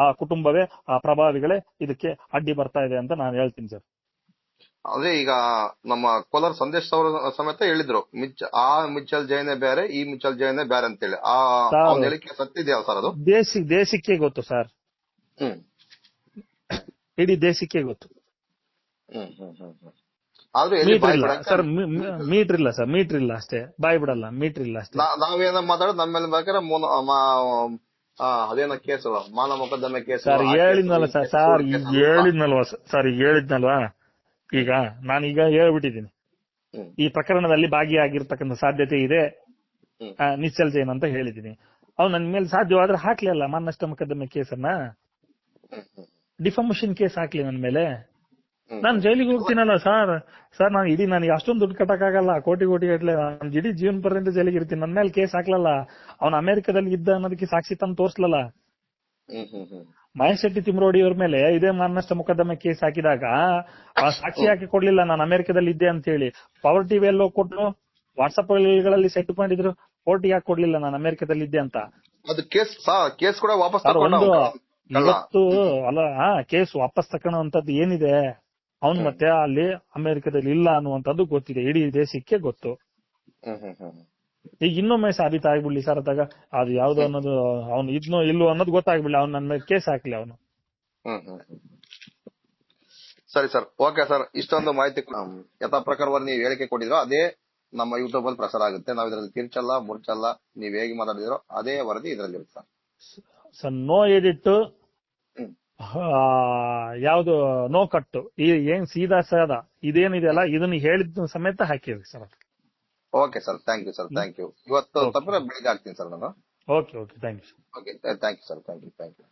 ಆ ಕುಟುಂಬವೇ, ಆ ಪ್ರಭಾವಿಗಳೇ ಇದಕ್ಕೆ ಅಡ್ಡಿ ಬರ್ತಾ ಇದೆ ಅಂತ ನಾನು ಹೇಳ್ತೀನಿ ಸರ್. ಅದೇ ಈಗ ನಮ್ಮ ಕೋಲಾರ ಸಂದೇಶ್ ಅವರು ಸಮೇತ ಹೇಳಿದ್ರು, ಆ ಮಿಚ್ಚಲ್ ಜೈನೇ ಬೇರೆ, ಈ ಮಿಚ್ಚಲ್ ಜೈನೇ ಬೇರೆ ಅಂತ ಹೇಳಿ. ಹೇಳಿಕೆ ಸತ್ಯ ಇದೆಯಲ್ಲ ಸರ್? ಅದು ದೇಶಕ್ಕೆ ಗೊತ್ತು ಸರ್, ಇಡೀ ದೇಶಕ್ಕೆ ಗೊತ್ತು. ಸರ್ ಮೀಟರ್ ಇಲ್ಲ ಸರ್, ಮೀಟರ್ ಇಲ್ಲ ಅಷ್ಟೇ, ಬಾಯ್ ಬಿಡಲ್ಲ, ಮೀಟರ್ ಇಲ್ಲ ಅಷ್ಟೇ. ನಾವೇನ ಮಾತಾಡೋದು ನಮ್ಮ ಮೇಲೆ ಬೇಕಾದ್ರೆ ಅದೇನ ಕೇಸು, ಮಾನ ಮೊಕದ್ದಮೆ ಕೇಸು ಸರ್ ಹೇಳಿದ್ನಲ್ಲ ಸರ್, ಹೇಳಿದ್ನಲ್ವಾ. ಈಗ ನಾನೀಗ ಹೇಳ್ಬಿಟ್ಟಿದ್ದೀನಿ, ಈ ಪ್ರಕರಣದಲ್ಲಿ ಭಾಗಿಯಾಗಿರ್ತಕ್ಕಂಥ ಸಾಧ್ಯತೆ ಇದೆ ನಿಶ್ಚಲ್ ಜೈನ್ ಅಂತ ಹೇಳಿದ್ದೀನಿ. ಅವ್ನು ನನ್ನ ಮೇಲೆ ಸಾಧ್ಯವಾದ್ರೆ ಹಾಕ್ಲಿ ಅಲ್ಲ ಮಾನನಷ್ಟ ಮೊಕದ್ದಮೆ ಕೇಸನ್ನ, ಡಿಫಾಮೇಷನ್ ಕೇಸ್ ಹಾಕ್ಲಿ ನನ್ನ ಮೇಲೆ. ನಾನು ಜೈಲಿಗೆ ಹೋಗ್ತೀನಲ್ಲ ಸರ್. ನನಗೆ ಅಷ್ಟೊಂದು ದುಡ್ಡು ಕಟ್ಟಕ್ಕಾಗಲ್ಲ, ಕೋಟಿ ಗಟ್ಟಲೆ. ನಾನು ಇಡೀ ಜೀವನ ಪರ್ಯಂತ ಜೈಲಿಗೆ ಇರ್ತೀನಿ. ನನ್ನ ಮೇಲೆ ಕೇಸ್ ಹಾಕ್ಲಲ್ಲ. ಅವ್ನು ಅಮೆರಿಕದಲ್ಲಿ ಇದ್ದ ಅನ್ನೋದಕ್ಕೆ ಸಾಕ್ಷಿ ತಂದು ತೋರ್ಸ್ಲಲ್ಲ. ಮಹೇಶ್ ಶೆಟ್ಟಿ ತಿಮ್ರೋಡಿ ಅವ್ರ ಮೇಲೆ ಇದೇ ಮಾನನಷ್ಟ ಮೊಕದ್ದಮೆ ಕೇಸ್ ಹಾಕಿದಾಗ ಆ ಸಾಕ್ಷಿ ಹಾಕಿ ಕೊಡ್ಲಿಲ್ಲ ನಾನು ಅಮೆರಿಕದಲ್ಲಿ ಇದ್ದೆ ಅಂತ ಹೇಳಿ. ಪವರ್ ಟಿವಿ ಎಲ್ಲೋ ಕೊಟ್ಟು ವಾಟ್ಸ್ಆಪ್ ಗಳಲ್ಲಿ ಸೆಟ್ ಮಾಡಿದ್ರು, ಕೋರ್ಟಿಗೆ ಯಾಕೆ ಕೊಡ್ಲಿಲ್ಲ ನಾನು ಅಮೆರಿಕದಲ್ಲಿ ಇದ್ದೆ ಅಂತ. ಅದು ಕೇಸ್ ಕೂಡ ವಾಪಸ್ ಇವತ್ತು ಅಲ್ಲ, ಕೇಸ್ ವಾಪಸ್ ತಕೊಳ್ಳುವಂತದ್ದು ಏನಿದೆ, ಅವನು ಮತ್ತೆ ಅಲ್ಲಿ ಅಮೆರಿಕದಲ್ಲಿ ಇಲ್ಲ ಅನ್ನುವಂಥದ್ದು ಗೊತ್ತಿದೆ, ಇಡೀ ದೇಶಕ್ಕೆ ಗೊತ್ತು. ಈಗ ಇನ್ನೊಮ್ಮೆ ಸಾಬೀತು ಆಗ್ಬಿಡ್ಲಿ ಸರ್ ಅದಾಗ, ಅದು ಯಾವ್ದು ಅನ್ನೋದು ಅವ್ನು ಇದ್ನೋ ಇಲ್ಲೋ ಅನ್ನೋದು ಗೊತ್ತಾಗ್ಬಿಡ್ಲಿ. ಅವ್ನು ನನ್ನ ಮೇಲೆ ಕೇಸ್ ಹಾಕ್ಲಿ ಅವನು. ಸರಿ ಸರ್, ಓಕೆ ಸರ್. ಇಷ್ಟೊಂದು ಮಾಹಿತಿ ಯಥಾ ಪ್ರಕಾರವಾಗಿ ನೀವು ಹೇಳಿಕೆ ಕೊಟ್ಟಿದ್ರು ಅದೇ ನಮ್ಮ ಯೂಟ್ಯೂಬ್ ಅಲ್ಲಿ ಪ್ರಸಾರ ಆಗುತ್ತೆ. ನಾವು ಇದರಲ್ಲಿ ಕಿರ್ಚಲ್ಲ ಮುರ್ಚಲ್ಲ, ನೀವ್ ಹೇಗೆ ಮಾತಾಡಿದಿರೋ ಅದೇ ವರದಿ ಇದರಲ್ಲಿ ಇರುತ್ತೆ ಸರ್. ನೋ ಎಡಿಟ್, ಹ್ಮ್. ಯಾವ್ದು ನೋ ಕಟ್ಟು, ಏನ್ ಸೀದಾ ಸಾದಾ ಇದೇನಿದೆಯಲ್ಲ ಇದನ್ನ ಹೇಳಿದ ಸಮೇತ ಹಾಕಿದ್ವಿ sir. Okay sir, thank you sir, thank you. ಇವತ್ತು ತಪ್ಪರೆ ಬೆಳಿಗ್ಗೆ ಹಾಕ್ತೀನಿ ಸರ್ ನಾನು. Okay thank you. Okay, thank you sir, thank you.